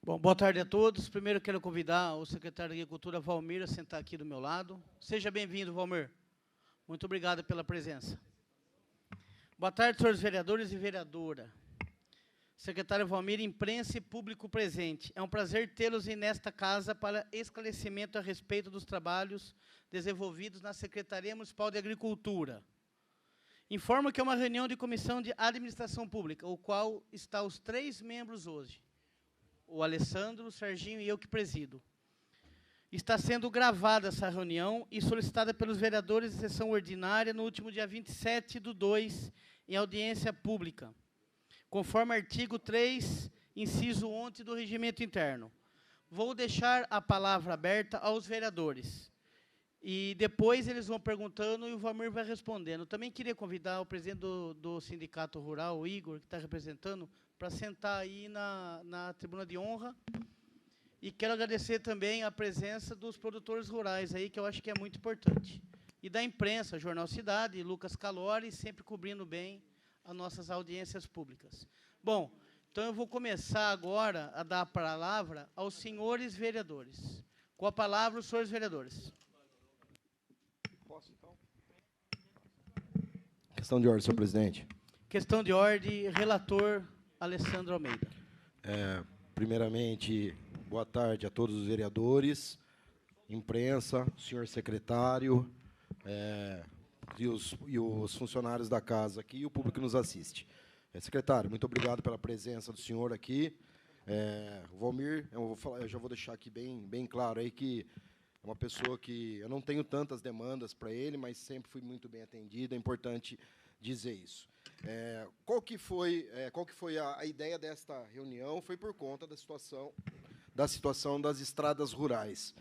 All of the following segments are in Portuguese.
Bom, boa tarde a todos. Primeiro quero convidar o secretário de Agricultura, Valmir, a sentar aqui do meu lado. Seja bem-vindo, Valmir. Muito obrigado pela presença. Boa tarde, senhores vereadores e vereadora. Secretário Valmir, imprensa e público presente. É um prazer tê-los nesta casa para esclarecimento a respeito dos trabalhos desenvolvidos na Secretaria Municipal de Agricultura. Informo que é uma reunião de comissão de administração pública, o qual está os 3 membros hoje. O Alessandro, o Serginho e eu que presido. Está sendo gravada essa reunião e solicitada pelos vereadores de sessão ordinária no último dia 27/2, em audiência pública, conforme artigo 3, inciso 11 do Regimento Interno. Vou deixar a palavra aberta aos vereadores. E depois eles vão perguntando e o Valmir vai respondendo. Também queria convidar o presidente do Sindicato Rural, o Igor, que está representando, para sentar aí na tribuna de honra. E quero agradecer também a presença dos produtores rurais aí, que eu acho que é muito importante. E da imprensa, Jornal Cidade, Lucas Calori, sempre cobrindo bem as nossas audiências públicas. Bom, então eu vou começar agora a dar a palavra aos senhores vereadores. Com a palavra, os senhores vereadores. Posso, então? Questão de ordem, senhor presidente. Questão de ordem, relator Alessandro Almeida. Primeiramente, boa tarde a todos os vereadores, imprensa, senhor secretário, e os funcionários da casa aqui e o público que nos assiste. Secretário, muito obrigado pela presença do senhor aqui. O Valmir, eu já vou deixar aqui bem claro aí que é uma pessoa que eu não tenho tantas demandas para ele, mas sempre fui muito bem atendido, é importante dizer isso. Qual que foi a ideia desta reunião? Foi por conta da situação das estradas rurais.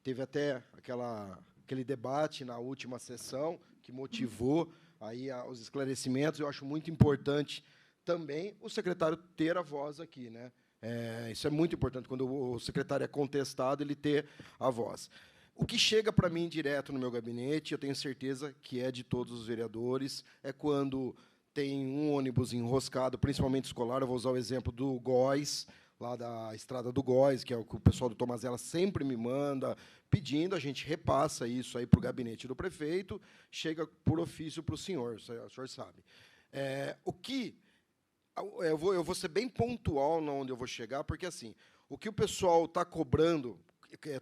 Teve até aquele debate na última sessão que motivou aí os esclarecimentos. Eu acho muito importante também o secretário ter a voz aqui, né? Isso é muito importante, quando o secretário é contestado, ele ter a voz. O que chega para mim direto no meu gabinete, eu tenho certeza que é de todos os vereadores, é quando tem um ônibus enroscado, principalmente escolar. Eu vou usar o exemplo do Góis, lá da estrada do Góis, que é o que o pessoal do Tomazella sempre me manda, pedindo, a gente repassa isso aí para o gabinete do prefeito, chega por ofício para o senhor sabe. Eu vou ser bem pontual onde eu vou chegar, porque assim, o que o pessoal está cobrando,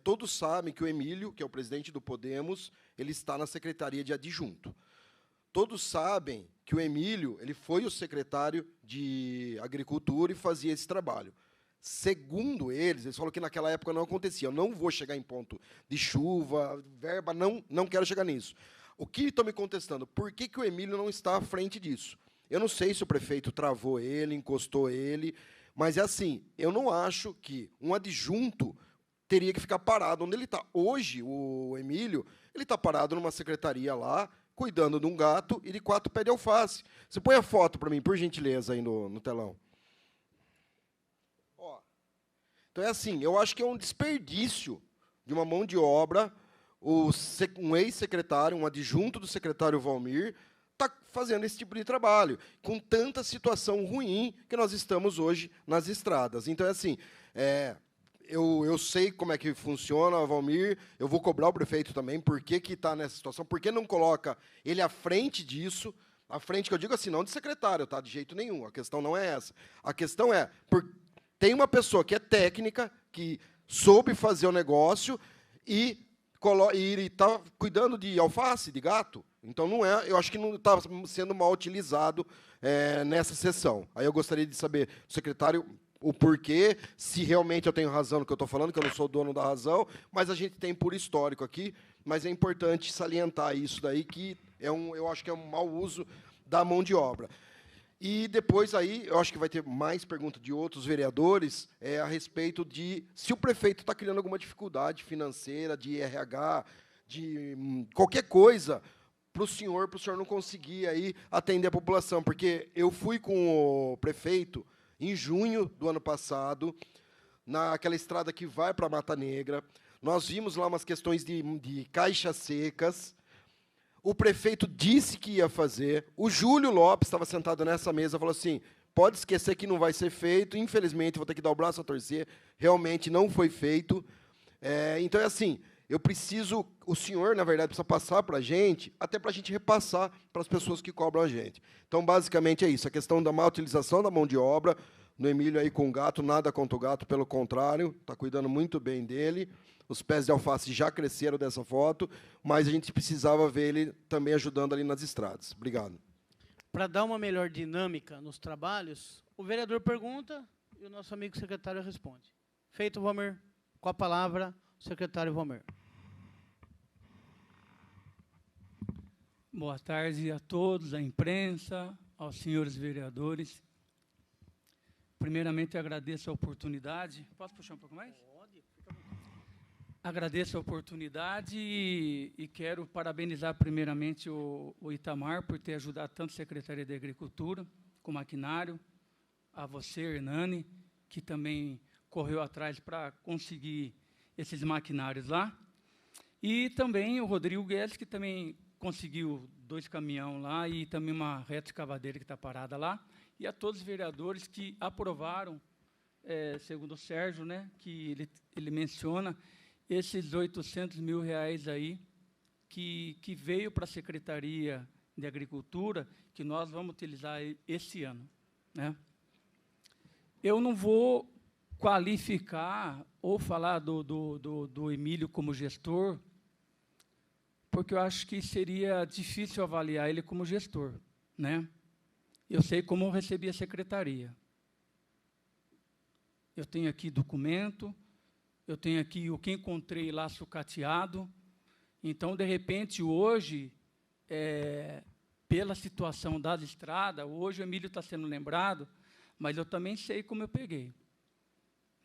todos sabem que o Emílio, que é o presidente do Podemos, ele está na Secretaria de Adjunto. Todos sabem que o Emílio ele foi o secretário de Agricultura e fazia esse trabalho. Segundo eles falam que naquela época não acontecia. Eu não vou chegar em ponto de chuva, verba, não quero chegar nisso. O que estão me contestando? Por que o Emílio não está à frente disso? Eu não sei se o prefeito travou ele, encostou ele, mas é assim, eu não acho que um adjunto teria que ficar parado onde ele está. Hoje, o Emílio, ele está parado numa secretaria lá, cuidando de um gato e de 4 pés de alface. Você põe a foto para mim, por gentileza, aí no telão. Ó. Então, é assim, eu acho que é um desperdício de uma mão de obra, um ex-secretário, um adjunto do secretário Valmir, está fazendo esse tipo de trabalho, com tanta situação ruim que nós estamos hoje nas estradas. Então, é assim, eu sei como é que funciona, Valmir, eu vou cobrar o prefeito também, por que está nessa situação, por que não coloca ele à frente disso, à frente, que eu digo assim, não de secretário, tá, de jeito nenhum, a questão não é essa. A questão é, tem uma pessoa que é técnica, que soube fazer o negócio e está cuidando de alface, de gato. Então, não é, eu acho que não está sendo mal utilizado nessa sessão. Aí eu gostaria de saber, secretário, o porquê, se realmente eu tenho razão no que eu estou falando, que eu não sou dono da razão, mas a gente tem por histórico aqui, mas é importante salientar isso daí, que eu acho que é um mau uso da mão de obra. E depois, aí, eu acho que vai ter mais pergunta de outros vereadores a respeito de se o prefeito está criando alguma dificuldade financeira, de RH, de qualquer coisa, para o senhor não conseguir aí atender a população. Porque eu fui com o prefeito em junho do ano passado, naquela estrada que vai para a Mata Negra. Nós vimos lá umas questões de caixas secas. O prefeito disse que ia fazer. O Júlio Lopes estava sentado nessa mesa e falou assim, pode esquecer que não vai ser feito, infelizmente, vou ter que dar o braço a torcer. Realmente não foi feito. Então, é assim, eu preciso, o senhor, na verdade, precisa passar para a gente, até para a gente repassar para as pessoas que cobram a gente. Então, basicamente, é isso, a questão da má utilização da mão de obra, no Emílio aí com o gato, nada contra o gato, pelo contrário, está cuidando muito bem dele. Os pés de alface já cresceram dessa foto, mas a gente precisava ver ele também ajudando ali nas estradas. Obrigado. Para dar uma melhor dinâmica nos trabalhos, o vereador pergunta e o nosso amigo secretário responde. Feito, Valmir. Com a palavra, o secretário Valmir. Boa tarde a todos, à imprensa, aos senhores vereadores. Primeiramente, agradeço a oportunidade. Posso puxar um pouco mais? Pode, fica à vontade. Agradeço a oportunidade e quero parabenizar primeiramente o Itamar por ter ajudado tanto a Secretaria de Agricultura, com maquinário, a você, Hernani, que também correu atrás para conseguir esses maquinários lá, e também o Rodrigo Guedes, que também conseguiu 2 caminhões lá e também uma reta escavadeira que está parada lá, e a todos os vereadores que aprovaram, segundo o Sérgio, né, que ele menciona, esses R$800 mil aí que veio para a Secretaria de Agricultura, que nós vamos utilizar esse ano, né? Eu não vou qualificar ou falar do Emílio como gestor, porque eu acho que seria difícil avaliar ele como gestor, né? Eu sei como eu recebi a secretaria. Eu tenho aqui documento, eu tenho aqui o que encontrei lá sucateado. Então, de repente, hoje, pela situação das estradas, hoje o Emílio está sendo lembrado, mas eu também sei como eu peguei.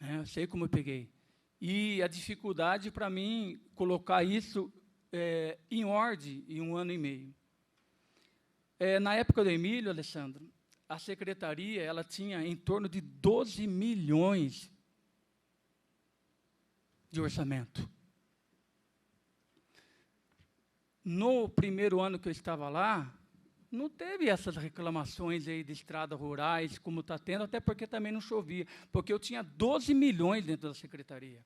Eu sei como eu peguei. E a dificuldade para mim colocar isso em ordem em 1 ano e meio. Na época do Emílio, Alessandro, a secretaria ela tinha em torno de 12 milhões de orçamento. No primeiro ano que eu estava lá, não teve essas reclamações aí de estradas rurais, como está tendo, até porque também não chovia, porque eu tinha 12 milhões dentro da secretaria.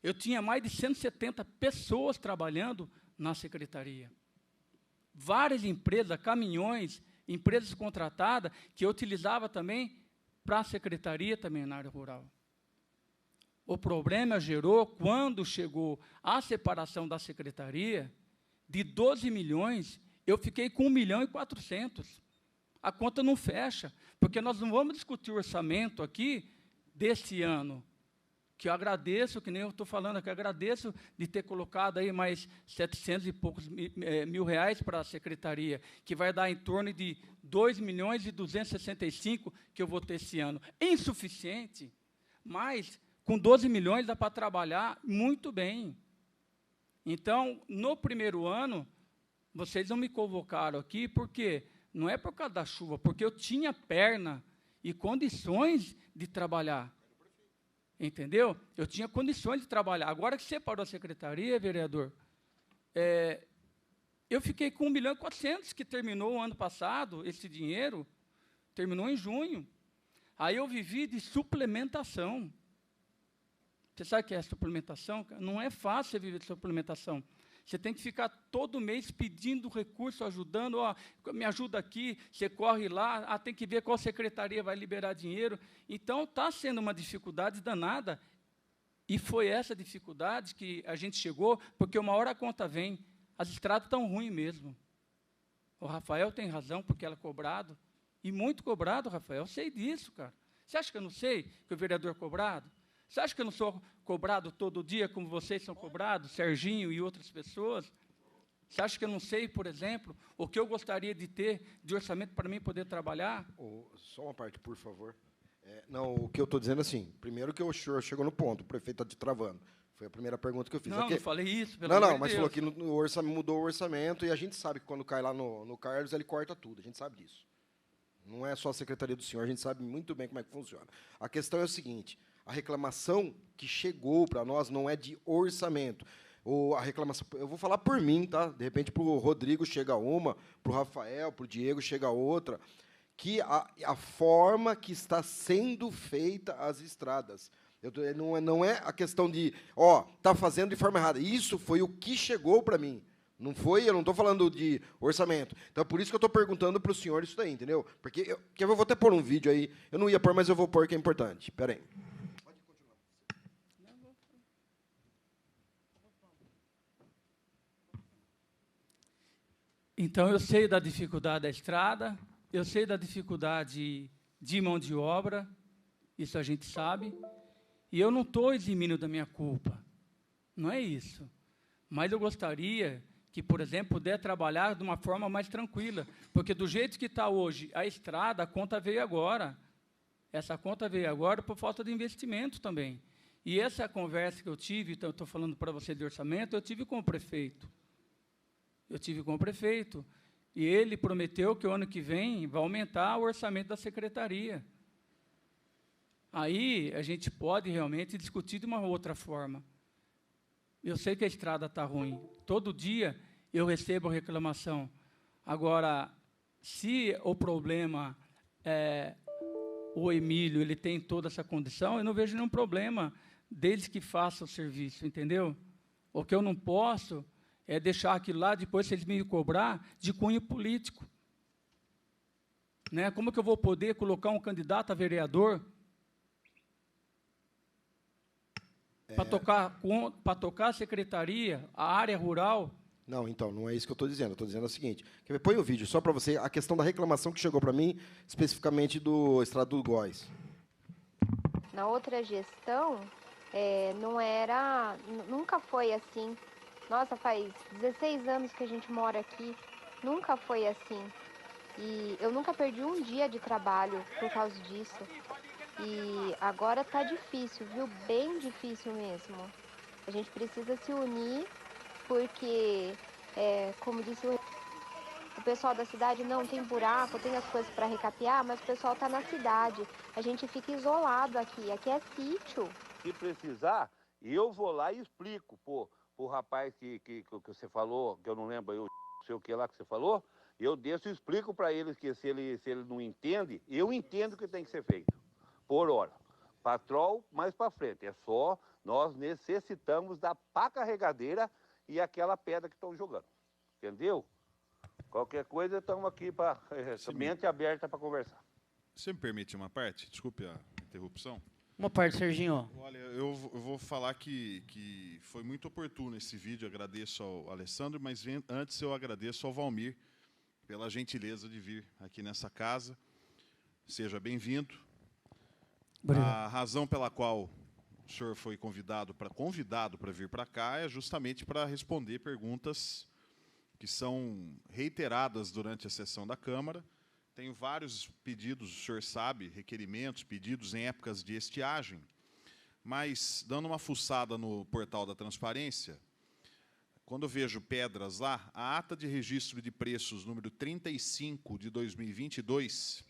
Eu tinha mais de 170 pessoas trabalhando na secretaria. Várias empresas, caminhões, empresas contratadas, que eu utilizava também para a secretaria também na área rural. O problema gerou quando chegou a separação da secretaria, de 12 milhões, eu fiquei com 1.400.000. A conta não fecha, porque nós não vamos discutir o orçamento aqui desse ano, que eu agradeço, que nem eu estou falando, que eu agradeço de ter colocado aí mais 700 e poucos mil reais para a secretaria, que vai dar em torno de 2.265.000 que eu vou ter esse ano. É insuficiente, mas com 12 milhões dá para trabalhar muito bem. Então, no primeiro ano, vocês não me convocaram aqui, porque não é por causa da chuva, porque eu tinha perna e condições de trabalhar. Entendeu? Eu tinha condições de trabalhar. Agora que separou a secretaria, vereador, eu fiquei com 1.400.000, que terminou o ano passado, esse dinheiro, terminou em junho. Aí eu vivi de suplementação. Você sabe o que é suplementação? Não é fácil você viver de suplementação. Você tem que ficar todo mês pedindo recurso, ajudando, ó, me ajuda aqui, você corre lá, tem que ver qual secretaria vai liberar dinheiro. Então, está sendo uma dificuldade danada, e foi essa dificuldade que a gente chegou, porque uma hora a conta vem, as estradas estão ruins mesmo. O Rafael tem razão, porque ela é cobrado, e muito cobrado, Rafael, eu sei disso, cara. Você acha que eu não sei que o vereador é cobrado? Você acha que eu não sou cobrado todo dia, como vocês são cobrados, Serginho e outras pessoas? Você acha que eu não sei, por exemplo, o que eu gostaria de ter de orçamento para mim poder trabalhar? Só uma parte, por favor. Não, o que eu estou dizendo assim, primeiro que o senhor chegou no ponto, o prefeito está te travando. Foi a primeira pergunta que eu fiz. Não, aqui, não falei isso, pelo amor de mas Deus. falou que mudou o orçamento, e a gente sabe que quando cai lá no Carlos, ele corta tudo, a gente sabe disso. Não é só a secretaria do senhor, a gente sabe muito bem como é que funciona. A questão é o seguinte, a reclamação que chegou para nós não é de orçamento. A reclamação, eu vou falar por mim, tá? De repente, para o Rodrigo chega uma, para o Rafael, para o Diego chega outra, que a forma que está sendo feita as estradas. Não é a questão de, está fazendo de forma errada. Isso foi o que chegou para mim. Não foi, eu não estou falando de orçamento. Então, por isso que eu estou perguntando para o senhor isso daí, entendeu? Porque eu vou até pôr um vídeo aí. Eu não ia pôr, mas eu vou pôr, que é importante. Espera aí. Pode continuar. Então, eu sei da dificuldade da estrada, eu sei da dificuldade de mão de obra, isso a gente sabe, e eu não estou eximindo da minha culpa. Não é isso. Mas eu gostaria que, por exemplo, puder trabalhar de uma forma mais tranquila, porque do jeito que está hoje a estrada, a conta veio agora. Essa conta veio agora por falta de investimento também. E essa conversa que eu tive, então, eu estou falando para você de orçamento, eu tive com o prefeito. E ele prometeu que o ano que vem vai aumentar o orçamento da secretaria. Aí a gente pode realmente discutir de uma outra forma. Eu sei que a estrada está ruim. Todo dia eu recebo reclamação. Agora, se o problema é o Emílio, ele tem toda essa condição, eu não vejo nenhum problema desde que faça o serviço, entendeu? O que eu não posso é deixar aquilo lá, depois vocês me cobrar de cunho político. Né? Como que eu vou poder colocar um candidato a vereador para tocar a secretaria, a área rural? Não, então, não é isso que eu estou dizendo. Eu estou dizendo o seguinte, põe o vídeo só para você, a questão da reclamação que chegou para mim, especificamente do Estrada do Góis. Na outra gestão, nunca foi assim. Nossa, faz 16 anos que a gente mora aqui, nunca foi assim. E eu nunca perdi um dia de trabalho por causa disso. E agora está difícil, viu? Bem difícil mesmo. A gente precisa se unir, porque, como disse o pessoal da cidade, não tem buraco, tem as coisas para recapear, mas o pessoal está na cidade. A gente fica isolado aqui. Aqui é sítio. Se precisar, eu vou lá e explico pro rapaz que você falou, que eu não lembro, eu sei o que lá que você falou, eu desço e explico para ele que se ele não entende, eu entendo o que tem que ser feito. Por hora. Patrol, mais para frente. É só, nós necessitamos da pá carregadeira e aquela pedra que estão jogando. Entendeu? Qualquer coisa, estamos aqui para mente aberta para conversar. Você me permite uma parte? Desculpe a interrupção. Uma parte, Serginho. Olha, eu vou falar que foi muito oportuno esse vídeo, agradeço ao Alessandro, mas antes eu agradeço ao Valmir pela gentileza de vir aqui nessa casa. Seja bem-vindo. A razão pela qual o senhor foi convidado para vir para cá é justamente para responder perguntas que são reiteradas durante a sessão da Câmara. Tenho vários pedidos, o senhor sabe, requerimentos, pedidos em épocas de estiagem, mas, dando uma fuçada no portal da transparência, quando eu vejo pedras lá, a ata de registro de preços número 35 de 2022,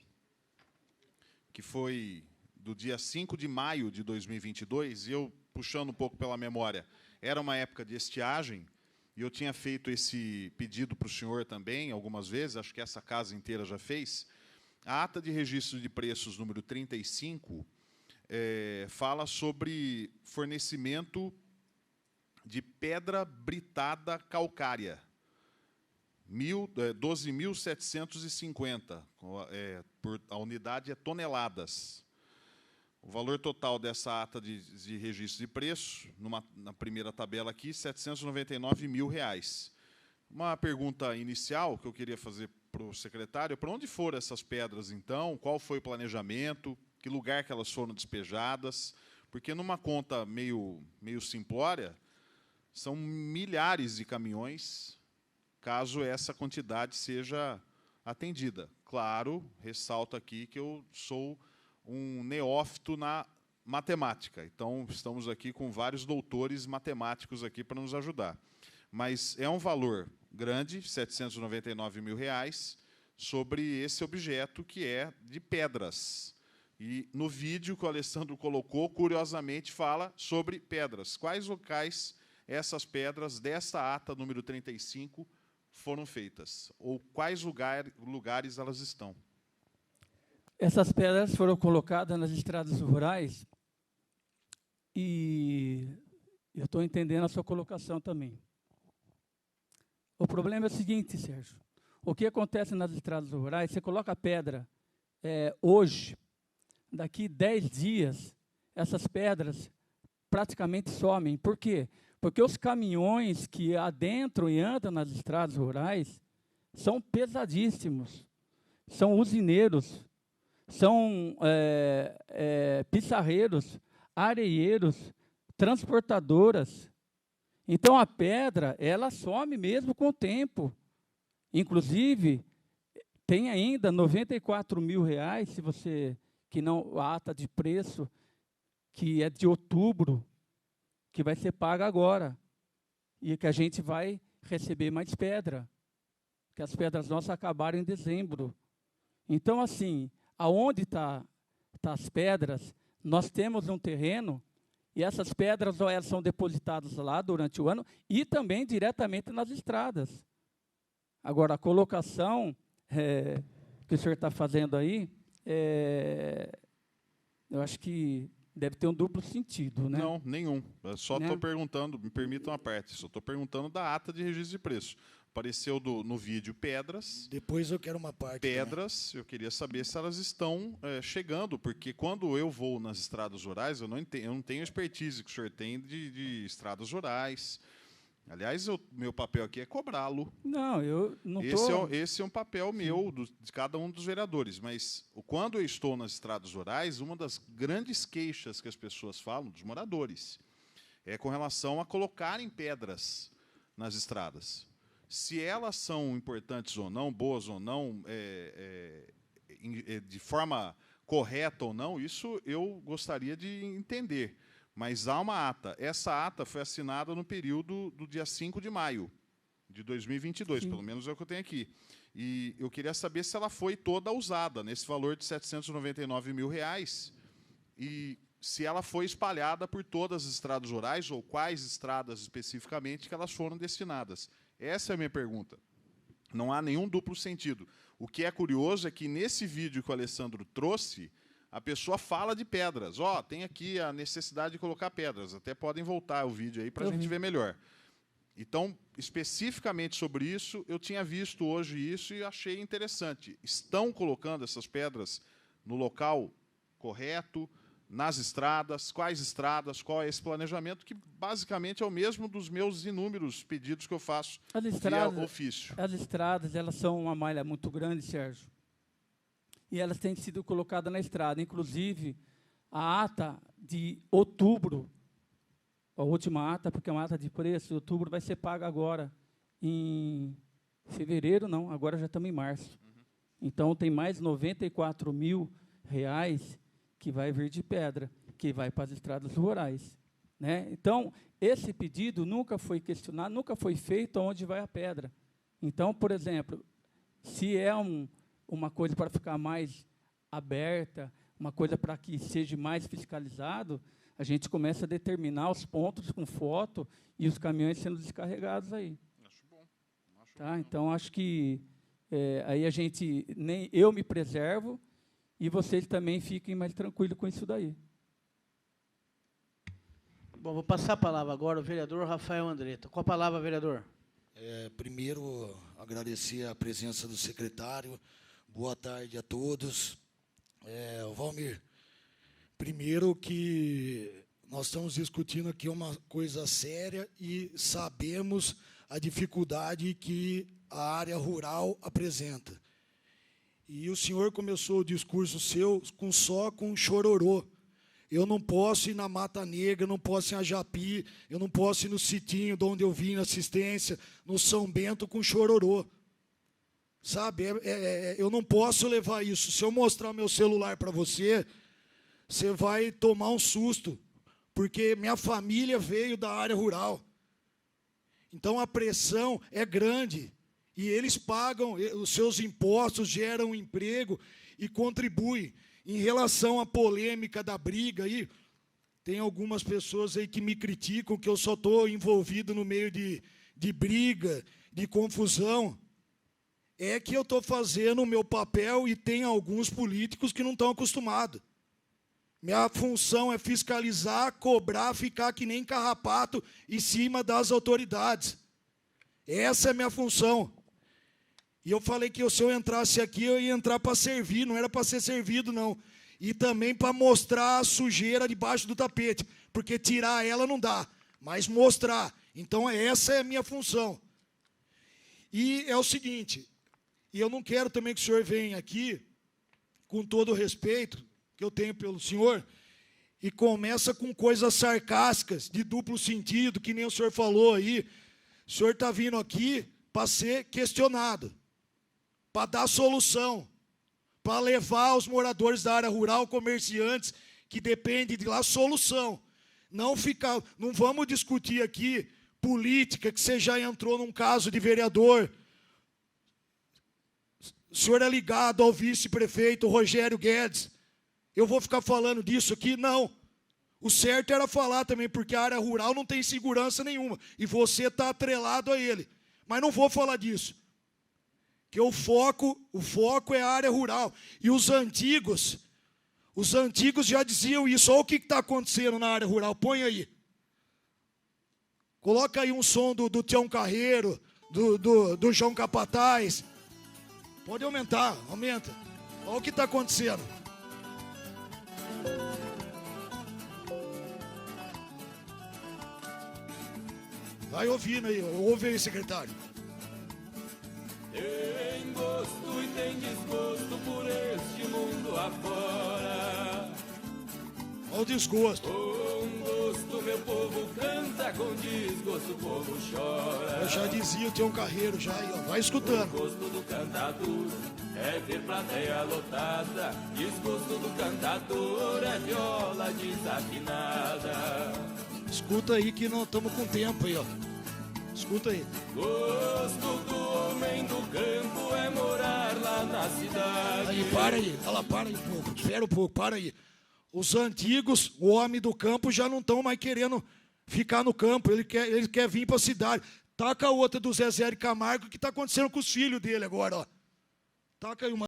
que foi do dia 5 de maio de 2022, e eu, puxando um pouco pela memória, era uma época de estiagem, e eu tinha feito esse pedido para o senhor também, algumas vezes, acho que essa casa inteira já fez. A ata de registro de preços número 35 fala sobre fornecimento de pedra britada calcária, 12.750, a unidade é toneladas. O valor total dessa ata de registro de preço, na primeira tabela aqui, R$ 799 mil. Uma pergunta inicial que eu queria fazer para o secretário: para onde foram essas pedras, então? Qual foi o planejamento? Que lugar que elas foram despejadas? Porque, numa conta meio simplória, são milhares de caminhões, caso essa quantidade seja atendida. Claro, ressalto aqui que eu sou um neófito na matemática. Então, estamos aqui com vários doutores matemáticos aqui para nos ajudar. Mas é um valor grande, R$ 799 mil, sobre esse objeto que é de pedras. E no vídeo que o Alessandro colocou, curiosamente, fala sobre pedras. Quais locais essas pedras desta ata número 35 foram feitas? Ou quais lugares elas estão? Essas pedras foram colocadas nas estradas rurais e eu estou entendendo a sua colocação também. O problema é o seguinte, Sérgio. O que acontece nas estradas rurais, você coloca a pedra hoje, daqui 10 dias, essas pedras praticamente somem. Por quê? Porque os caminhões que adentram e andam nas estradas rurais são pesadíssimos, são usineiros, são pissarreiros, areieiros, transportadoras. Então, a pedra, ela some mesmo com o tempo. Inclusive, tem ainda R$ 94 mil, se você, que não, a ata de preço, que é de outubro, que vai ser paga agora. E que a gente vai receber mais pedra. Que as pedras nossas acabaram em dezembro. Então, assim, aonde tá as pedras, nós temos um terreno, e essas pedras ou elas são depositadas lá durante o ano, e também diretamente nas estradas. Agora, a colocação que o senhor está fazendo aí, eu acho que deve ter um duplo sentido, né? Não, nenhum. Eu só estou perguntando, me permitam uma parte, só estou perguntando da ata de registro de preço. Apareceu no vídeo pedras. Depois eu quero uma parte. Pedras, também. Eu queria saber se elas estão chegando, porque quando eu vou nas estradas rurais, eu não tenho expertise que o senhor tem de estradas rurais. Aliás, meu papel aqui é cobrá-lo. Não, eu não estou... Esse é um papel meu, de cada um dos vereadores. Mas, quando eu estou nas estradas rurais, uma das grandes queixas que as pessoas falam, dos moradores, é com relação a colocarem pedras nas estradas. Se elas são importantes ou não, boas ou não, de forma correta ou não, isso eu gostaria de entender. Mas há uma ata. Essa ata foi assinada no período do dia 5 de maio de 2022, Sim. Pelo menos é o que eu tenho aqui. E eu queria saber se ela foi toda usada, nesse valor de R$ 799 mil, e se ela foi espalhada por todas as estradas rurais, ou quais estradas especificamente que elas foram destinadas. Essa é a minha pergunta. Não há nenhum duplo sentido. O que é curioso é que, nesse vídeo que o Alessandro trouxe, a pessoa fala de pedras. Tem aqui a necessidade de colocar pedras. Até podem voltar o vídeo aí para a gente ver melhor. Então, especificamente sobre isso, eu tinha visto hoje isso e achei interessante. Estão colocando essas pedras no local correto, nas estradas, quais estradas, qual é esse planejamento, que basicamente é o mesmo dos meus inúmeros pedidos que eu faço via ofício. As estradas, elas são uma malha muito grande, Sérgio, e elas têm sido colocadas na estrada. Inclusive, a ata de outubro, a última ata, porque é uma ata de preço, outubro vai ser paga agora em fevereiro, não, agora já estamos em março. Então, tem mais R$ 94 mil que vai vir de pedra, que vai para as estradas rurais. Né? Então, esse pedido nunca foi questionado, nunca foi feito onde vai a pedra. Então, por exemplo, se é uma coisa para ficar mais aberta, uma coisa para que seja mais fiscalizado, a gente começa a determinar os pontos com foto e os caminhões sendo descarregados aí. Acho bom. Tá? Então, acho que aí a gente, nem eu me preservo e vocês também fiquem mais tranquilos com isso daí. Bom, vou passar a palavra agora ao vereador Rafael Andretta. Com a palavra, vereador. Primeiro, agradecer a presença do secretário. Boa tarde a todos. Valmir, primeiro que nós estamos discutindo aqui uma coisa séria e sabemos a dificuldade que a área rural apresenta. E o senhor começou o discurso seu com chororô. Eu não posso ir na Mata Negra, eu não posso ir em Ajapi, eu não posso ir no Sitinho, de onde eu vim na assistência, no São Bento, com chororô. Sabe, eu não posso levar isso. Se eu mostrar meu celular para você, você vai tomar um susto, porque minha família veio da área rural. Então, a pressão é grande, e eles pagam, os seus impostos geram emprego e contribuem. Em relação à polêmica da briga, aí, tem algumas pessoas aí que me criticam que eu só estou envolvido no meio de briga, de confusão. É que eu estou fazendo o meu papel e tem alguns políticos que não estão acostumados. Minha função é fiscalizar, cobrar, ficar que nem carrapato em cima das autoridades. Essa é a minha função. E eu falei que se eu entrasse aqui, eu ia entrar para servir, não era para ser servido, não. E também para mostrar a sujeira debaixo do tapete, porque tirar ela não dá, mas mostrar. Então, essa é a minha função. E é o seguinte, e eu não quero também que o senhor venha aqui, com todo o respeito que eu tenho pelo senhor, e começa com coisas sarcásticas, de duplo sentido, que nem o senhor falou aí. O senhor está vindo aqui para ser questionado, para dar solução, para levar os moradores da área rural, comerciantes, que dependem de lá, solução. Não vamos discutir aqui política, que você já entrou num caso de vereador. O senhor é ligado ao vice-prefeito Rogério Guedes. Eu vou ficar falando disso aqui? Não. O certo era falar também, porque a área rural não tem segurança nenhuma. E você está atrelado a ele. Mas não vou falar disso. Porque o foco é a área rural. E os antigos já diziam isso. Olha o que está acontecendo na área rural. Põe aí. Coloca aí um som do Tião Carreiro, do João Capataz. Pode aumentar, aumenta. Olha o que está acontecendo. Vai ouvindo aí, ouve aí, secretário. Tem gosto e tem desgosto por este mundo afora. Olha o desgosto. Com gosto meu povo canta, com desgosto o povo chora. Eu já dizia o Tião Carreiro, já aí, ó, vai escutando. O gosto do cantador é ver plateia lotada. Desgosto do cantador é viola desafinada. Escuta aí que nós estamos com tempo aí, ó. Escuta aí. Gosto do homem do campo é morar lá na cidade. Aí, para aí. Olha lá, para aí um pouco. Espera um pouco, para aí. Os antigos, o homem do campo, já não estão mais querendo ficar no campo. Ele quer vir para a cidade. Taca a outra do Zezé de Camargo, que está acontecendo com os filhos dele agora, ó. Taca aí uma.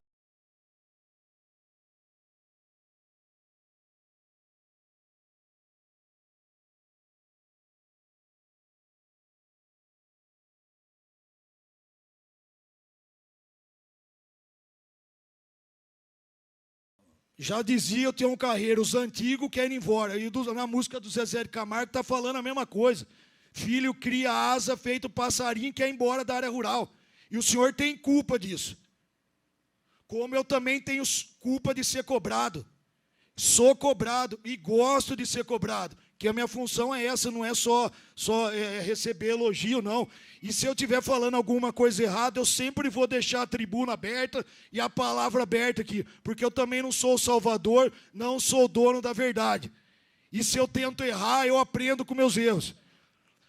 Já dizia o Tião Carreiro, os antigos querem ir embora. E na música do Zezé de Camargo está falando a mesma coisa. Filho cria asa, feito passarinho e quer ir embora da área rural. E o senhor tem culpa disso. Como eu também tenho culpa de ser cobrado. Sou cobrado e gosto de ser cobrado, que a minha função é essa, não é só receber elogio, não. E se eu estiver falando alguma coisa errada, eu sempre vou deixar a tribuna aberta e a palavra aberta aqui, porque eu também não sou o salvador, não sou o dono da verdade. E se eu tento errar, eu aprendo com meus erros.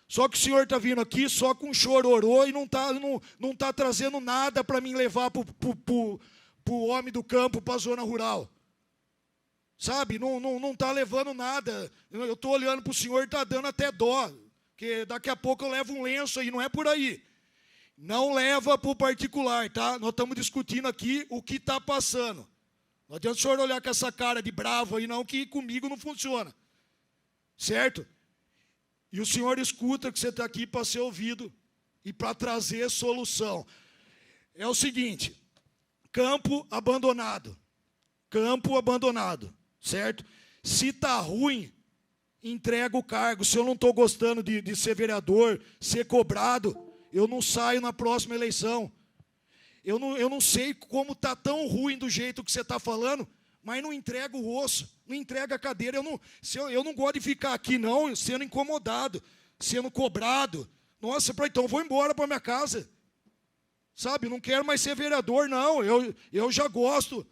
Só que o senhor está vindo aqui só com chororô e não tá trazendo nada para mim levar para o homem do campo, para a zona rural. Sabe, não está levando nada. Eu estou olhando para o senhor e está dando até dó. Porque daqui a pouco eu levo um lenço aí, não é por aí. Não leva para o particular, tá? Nós estamos discutindo aqui o que está passando. Não adianta o senhor olhar com essa cara de bravo aí, não, que comigo não funciona. Certo? E o senhor escuta que você está aqui para ser ouvido e para trazer solução. É o seguinte, campo abandonado. Campo abandonado. Certo? Se está ruim, entrega o cargo. Se eu não estou gostando de ser vereador, ser cobrado, eu não saio na próxima eleição. Eu não sei como está tão ruim do jeito que você está falando, mas não entrega o osso, não entrega a cadeira. Eu não gosto de ficar aqui, não, sendo incomodado, sendo cobrado. Nossa, então vou embora para minha casa. Sabe, não quero mais ser vereador, não. Eu já gosto.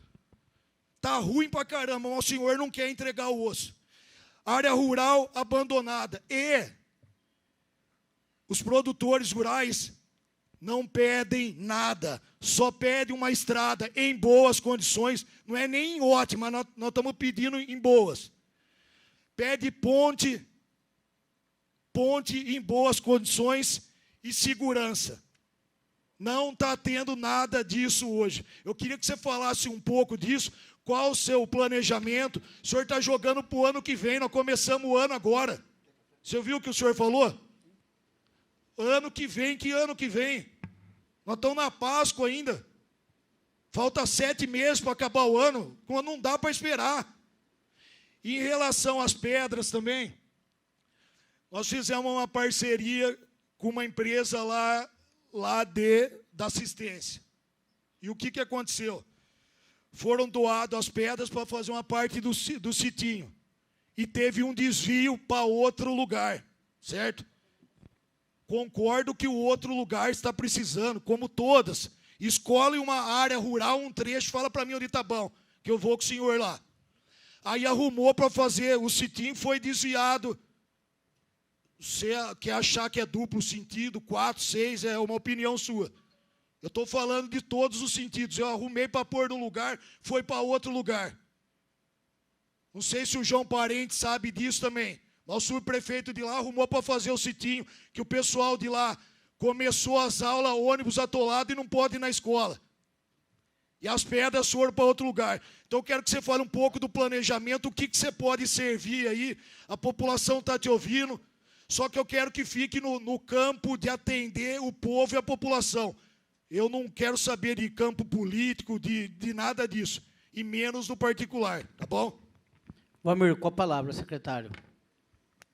Está ruim pra caramba, mas o senhor não quer entregar o osso. Área rural abandonada. E os produtores rurais não pedem nada, só pedem uma estrada em boas condições, não é nem em ótima, nós estamos pedindo em boas. Pede ponte em boas condições e segurança. Não está tendo nada disso hoje. Eu queria que você falasse um pouco disso. Qual o seu planejamento? O senhor está jogando para o ano que vem, nós começamos o ano agora. Você ouviu o que o senhor falou? Ano que vem, que ano que vem? Nós estamos na Páscoa ainda. Falta 7 meses para acabar o ano, quando não dá para esperar. E em relação às pedras também, nós fizemos uma parceria com uma empresa lá da assistência. E o que aconteceu? Foram doadas as pedras para fazer uma parte do sitinho. E teve um desvio para outro lugar, certo? Concordo que o outro lugar está precisando, como todas. Escolhe uma área rural, um trecho, fala para mim onde está bom, que eu vou com o senhor lá. Aí arrumou para fazer, o sitinho foi desviado. Você quer achar que é duplo sentido, 4, 6, é uma opinião sua. Eu estou falando de todos os sentidos. Eu arrumei para pôr num lugar, foi para outro lugar. Não sei se o João Parente sabe disso também. Mas o subprefeito de lá arrumou para fazer o sitinho, que o pessoal de lá começou as aulas, ônibus atolado e não pode ir na escola. E as pedras foram para outro lugar. Então eu quero que você fale um pouco do planejamento, o que você pode servir aí. A população está te ouvindo. Só que eu quero que fique no campo de atender o povo e a população. Eu não quero saber de campo político, de nada disso. E menos do particular, tá bom? Valmir, com a palavra, secretário.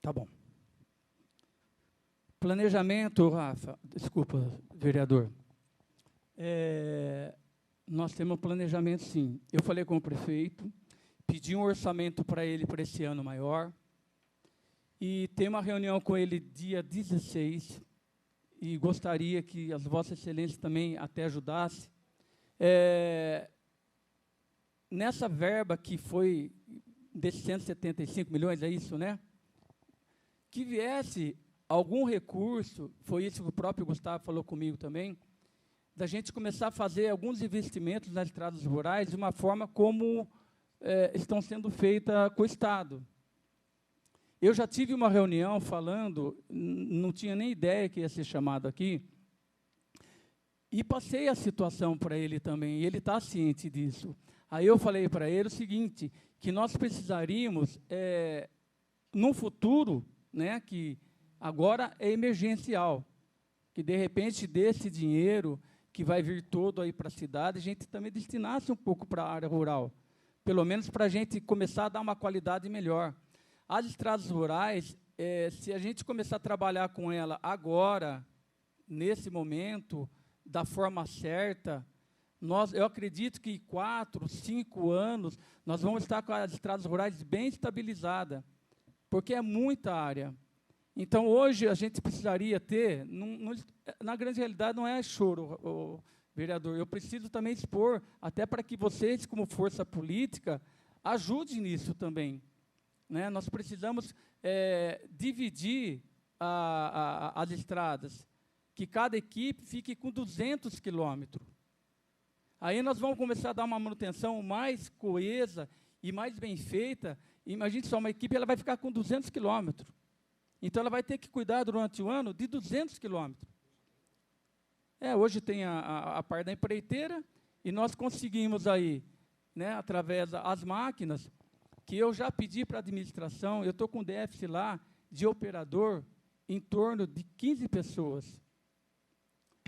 Tá bom. Planejamento, Rafa, desculpa, vereador. Nós temos planejamento, sim. Eu falei com o prefeito, pedi um orçamento para ele para esse ano maior, e tem uma reunião com ele dia 16, e gostaria que as vossas excelências também até ajudassem. Nessa verba que foi desses 175 milhões, é isso, né? Que viesse algum recurso, foi isso que o próprio Gustavo falou comigo também, da gente começar a fazer alguns investimentos nas estradas rurais de uma forma como estão sendo feitas com o Estado. Eu já tive uma reunião falando, não tinha nem ideia que ia ser chamado aqui, e passei a situação para ele também, e ele está ciente disso. Aí eu falei para ele o seguinte, que nós precisaríamos, num futuro, né, que agora é emergencial, que de repente desse dinheiro que vai vir todo aí para a cidade, a gente também destinasse um pouco para a área rural, pelo menos para a gente começar a dar uma qualidade melhor. As estradas rurais, se a gente começar a trabalhar com ela agora, nesse momento, da forma certa, Eu acredito que em 4, 5 anos, nós vamos estar com as estradas rurais bem estabilizadas, porque é muita área. Então, hoje, a gente precisaria ter, na grande realidade, não é choro, o vereador, eu preciso também expor, até para que vocês, como força política, ajudem nisso também. Né? Nós precisamos dividir as estradas, que cada equipe fique com 200 quilômetros. Aí nós vamos começar a dar uma manutenção mais coesa e mais bem feita. Imagine só, uma equipe ela vai ficar com 200 quilômetros. Então, ela vai ter que cuidar durante o ano de 200 quilômetros. Hoje tem a parte da empreiteira, e nós conseguimos aí, né, através das máquinas, que eu já pedi para a administração, eu estou com déficit lá de operador em torno de 15 pessoas.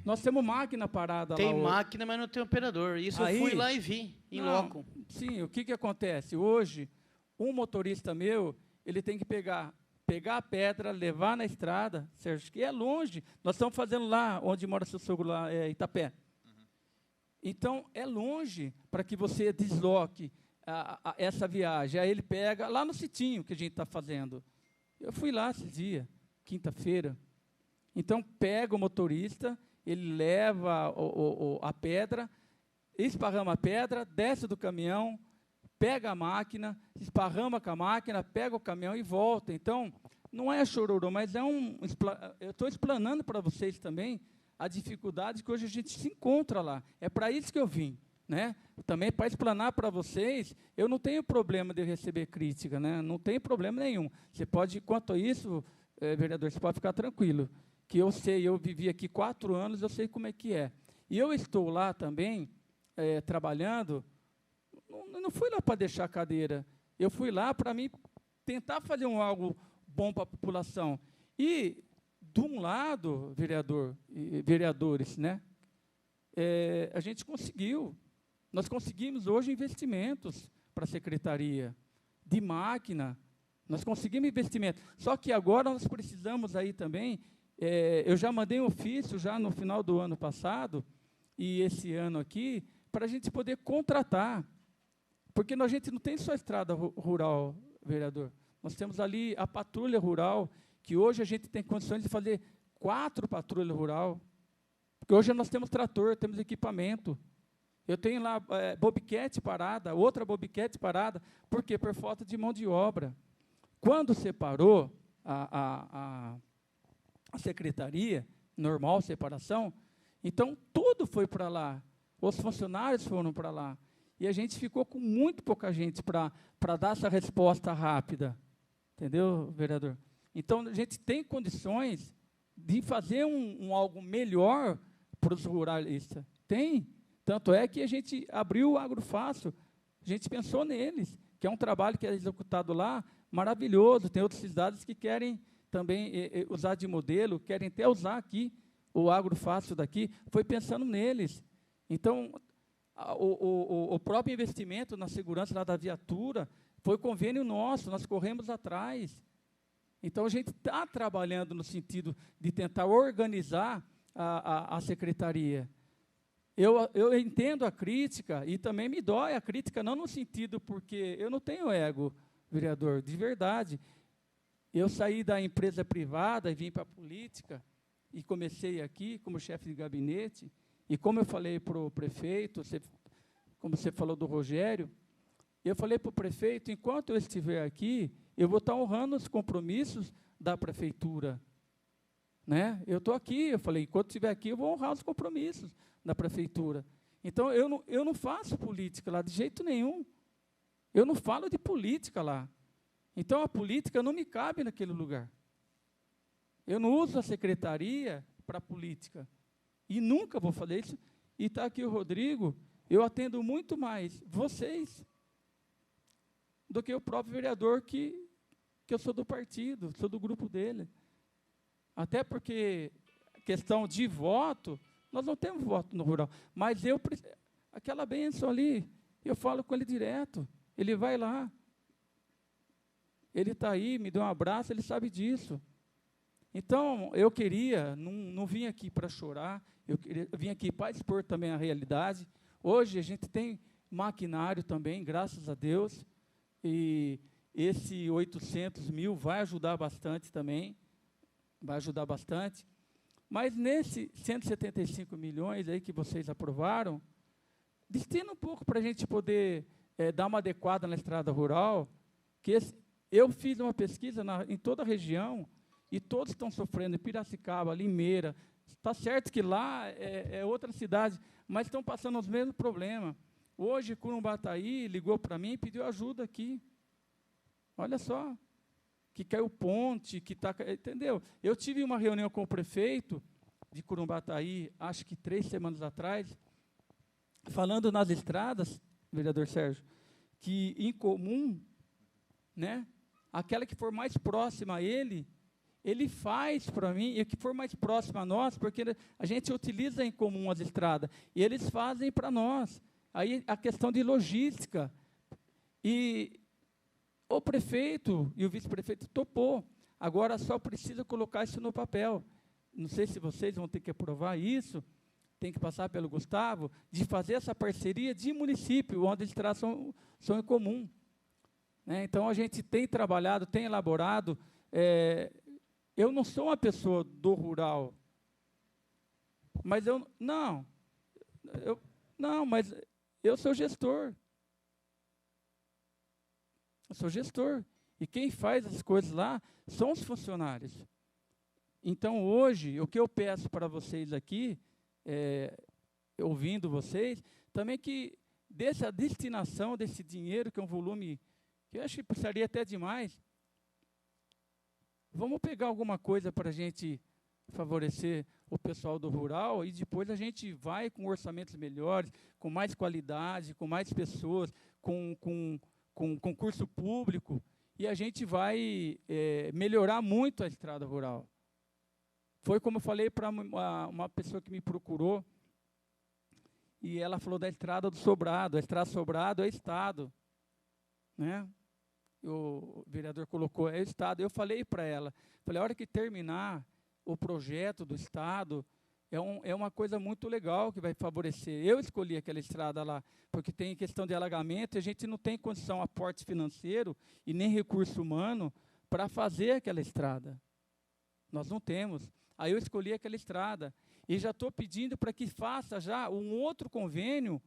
Nós temos máquina parada lá. Tem máquina, mas não tem operador. Isso aí, eu fui lá e vi, em loco. Sim, o que acontece? Hoje, um motorista meu, ele tem que pegar a pedra, levar na estrada, Sérgio, que é longe. Nós estamos fazendo lá, onde mora seu sogro, lá, Itapé. Então, é longe para que você desloque essa viagem. Aí ele pega lá no sitinho que a gente está fazendo. Eu fui lá esse dia, quinta-feira. Então, pega o motorista, ele leva a pedra, esparrama a pedra, desce do caminhão, pega a máquina, esparrama com a máquina, pega o caminhão e volta. Então, não é chororô, mas eu estou explanando para vocês também a dificuldade que hoje a gente se encontra lá. É para isso que eu vim. Né? Também para explanar para vocês, eu não tenho problema de receber crítica, né? Não tem problema nenhum. Você pode, quanto a isso, vereador, você pode ficar tranquilo, que eu sei, eu vivi aqui 4 anos, eu sei como é que é. E eu estou lá também, trabalhando, não fui lá para deixar a cadeira, eu fui lá para mim tentar fazer algo bom para a população. E, de um lado, vereador e vereadores, né, a gente conseguiu. Nós conseguimos hoje investimentos para a secretaria de máquina, nós conseguimos investimento. Só que agora nós precisamos aí também, eu já mandei um ofício já no final do ano passado, e esse ano aqui, para a gente poder contratar, porque a gente não tem só estrada rural, vereador, nós temos ali a patrulha rural, que hoje a gente tem condições de fazer 4 patrulhas rural, porque hoje nós temos trator, temos equipamento. Eu tenho lá bobcat parada, outra bobcat parada, por quê? Por falta de mão de obra. Quando separou a secretaria, normal separação, então tudo foi para lá, os funcionários foram para lá, e a gente ficou com muito pouca gente para dar essa resposta rápida, entendeu, vereador? Então, a gente tem condições de fazer algo melhor para os ruralistas, tem. Tanto é que a gente abriu o Agrofácil, a gente pensou neles, que é um trabalho que é executado lá, maravilhoso. Tem outras cidades que querem também usar de modelo, querem até usar aqui o Agrofácil daqui, foi pensando neles. Então, o próprio investimento na segurança lá da viatura foi convênio nosso, nós corremos atrás. Então, a gente está trabalhando no sentido de tentar organizar a secretaria. Eu entendo a crítica e também me dói a crítica, não no sentido porque eu não tenho ego, vereador, de verdade. Eu saí da empresa privada e vim para a política e comecei aqui como chefe de gabinete. E como eu falei para o prefeito, como você falou do Rogério, eu falei para o prefeito, enquanto eu estiver aqui, eu vou estar honrando os compromissos da prefeitura. Né? Eu estou aqui, eu falei, enquanto estiver aqui, eu vou honrar os compromissos da prefeitura. Então, eu não faço política lá, de jeito nenhum. Eu não falo de política lá. Então, a política não me cabe naquele lugar. Eu não uso a secretaria para política. E nunca vou fazer isso. E está aqui o Rodrigo, eu atendo muito mais vocês do que o próprio vereador que eu sou do partido, sou do grupo dele. Até porque, questão de voto, nós não temos voto no rural. Mas aquela bênção ali, eu falo com ele direto. Ele vai lá. Ele está aí, me deu um abraço, ele sabe disso. Então, eu queria, não vim aqui para chorar, eu vim aqui para expor também a realidade. Hoje a gente tem maquinário também, graças a Deus, e esse 800 mil vai ajudar bastante também, vai ajudar bastante. Mas nesse 175 milhões aí que vocês aprovaram, destina um pouco para a gente poder dar uma adequada na estrada rural, que eu fiz uma pesquisa em toda a região, e todos estão sofrendo, em Piracicaba, Limeira. Está certo que lá é outra cidade, mas estão passando os mesmos problemas. Hoje, Curumbataí ligou para mim e pediu ajuda aqui. Olha só, que caiu ponte, que está... Entendeu? Eu tive uma reunião com o prefeito de Curumbataí, acho que 3 semanas atrás, falando nas estradas, vereador Sérgio, que em comum, né, aquela que for mais próxima a ele faz para mim, e a que for mais próxima a nós, porque a gente utiliza em comum as estradas, e eles fazem para nós. Aí a questão de logística. E o prefeito e o vice-prefeito topou. Agora só precisa colocar isso no papel. Não sei se vocês vão ter que aprovar isso, tem que passar pelo Gustavo, de fazer essa parceria de município, onde as estradas são em comum. Né? Então, a gente tem trabalhado, tem elaborado. Eu não sou uma pessoa do rural, mas mas eu sou gestor. Eu sou gestor. E quem faz as coisas lá são os funcionários. Então, hoje, o que eu peço para vocês aqui, ouvindo vocês, também que dessa destinação desse dinheiro, que é um volume que eu acho que precisaria até demais, vamos pegar alguma coisa para a gente favorecer o pessoal do rural, e depois a gente vai com orçamentos melhores, com mais qualidade, com mais pessoas, com concurso público, e a gente vai melhorar muito a estrada rural. Foi como eu falei para uma pessoa que me procurou, e ela falou da estrada do Sobrado. A estrada Sobrado é Estado. Né? O vereador colocou, é Estado. Eu falei para ela, a hora que terminar o projeto do Estado, é uma coisa muito legal que vai favorecer. Eu escolhi aquela estrada lá, porque tem questão de alagamento, e a gente não tem condição, aporte financeiro e nem recurso humano para fazer aquela estrada. Nós não temos. Aí eu escolhi aquela estrada, e já estou pedindo para que faça já um outro convênio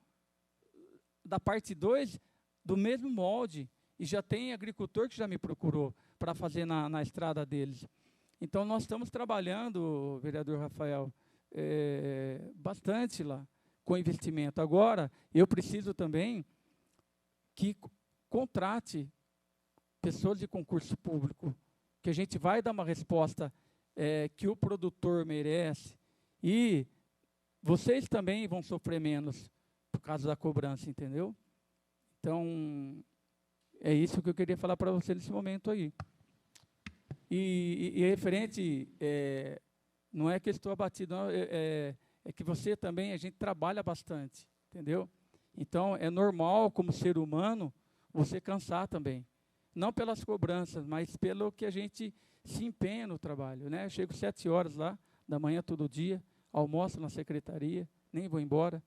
da parte 2, do mesmo molde, e já tem agricultor que já me procurou para fazer na estrada deles. Então, nós estamos trabalhando, vereador Rafael, bastante lá, com investimento. Agora, eu preciso também que contrate pessoas de concurso público, que a gente vai dar uma resposta que o produtor merece, e vocês também vão sofrer menos por causa da cobrança, entendeu? Então, é isso que eu queria falar para você nesse momento aí. E referente, não é que eu estou abatido, não, é que você também, a gente trabalha bastante, entendeu? Então, é normal, como ser humano, você cansar também. Não pelas cobranças, mas pelo que a gente se empenha no trabalho. Né? Eu chego 7 horas lá, da manhã todo dia, almoço na secretaria, nem vou embora.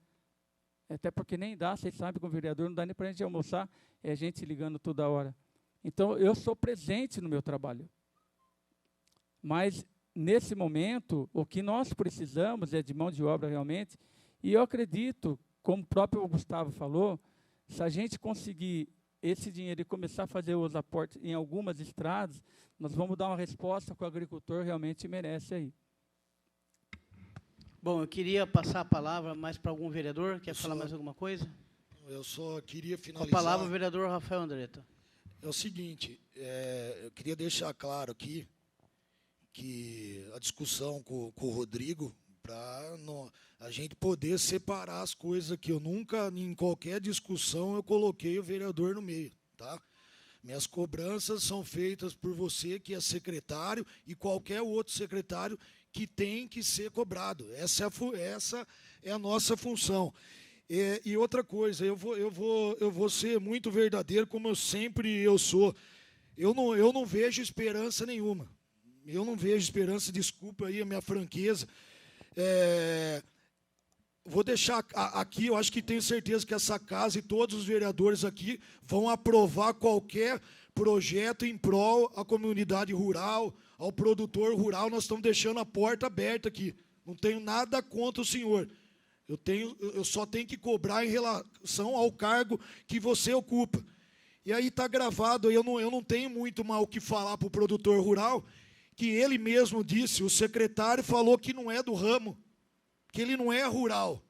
Até porque nem dá, vocês sabem, como vereador, não dá nem para a gente almoçar, é gente ligando toda hora. Então, eu sou presente no meu trabalho. Mas, nesse momento, o que nós precisamos é de mão de obra realmente, e eu acredito, como o próprio Gustavo falou, se a gente conseguir esse dinheiro e começar a fazer os aportes em algumas estradas, nós vamos dar uma resposta que o agricultor realmente merece aí. Bom, eu queria passar a palavra mais para algum vereador. Quer falar mais alguma coisa? Eu só queria finalizar... Com a palavra, o vereador Rafael Andretta. É o seguinte, eu queria deixar claro aqui que a discussão com o Rodrigo, para a gente poder separar as coisas, que eu nunca, em qualquer discussão, eu coloquei o vereador no meio, tá? Minhas cobranças são feitas por você, que é secretário, e qualquer outro secretário que tem que ser cobrado. Essa é a nossa função. E outra coisa, eu vou ser muito verdadeiro, como eu sempre sou. Eu não vejo esperança nenhuma. Eu não vejo esperança, desculpa aí a minha franqueza. vou deixar aqui, eu acho que tenho certeza que essa casa e todos os vereadores aqui vão aprovar qualquer projeto em prol à comunidade rural, ao produtor rural. Nós estamos deixando a porta aberta aqui. Não tenho nada contra o senhor. Eu só tenho que cobrar em relação ao cargo que você ocupa. E aí está gravado, eu não tenho muito mal o que falar para o produtor rural, que ele mesmo disse, o secretário falou que não é do ramo, que ele não é rural.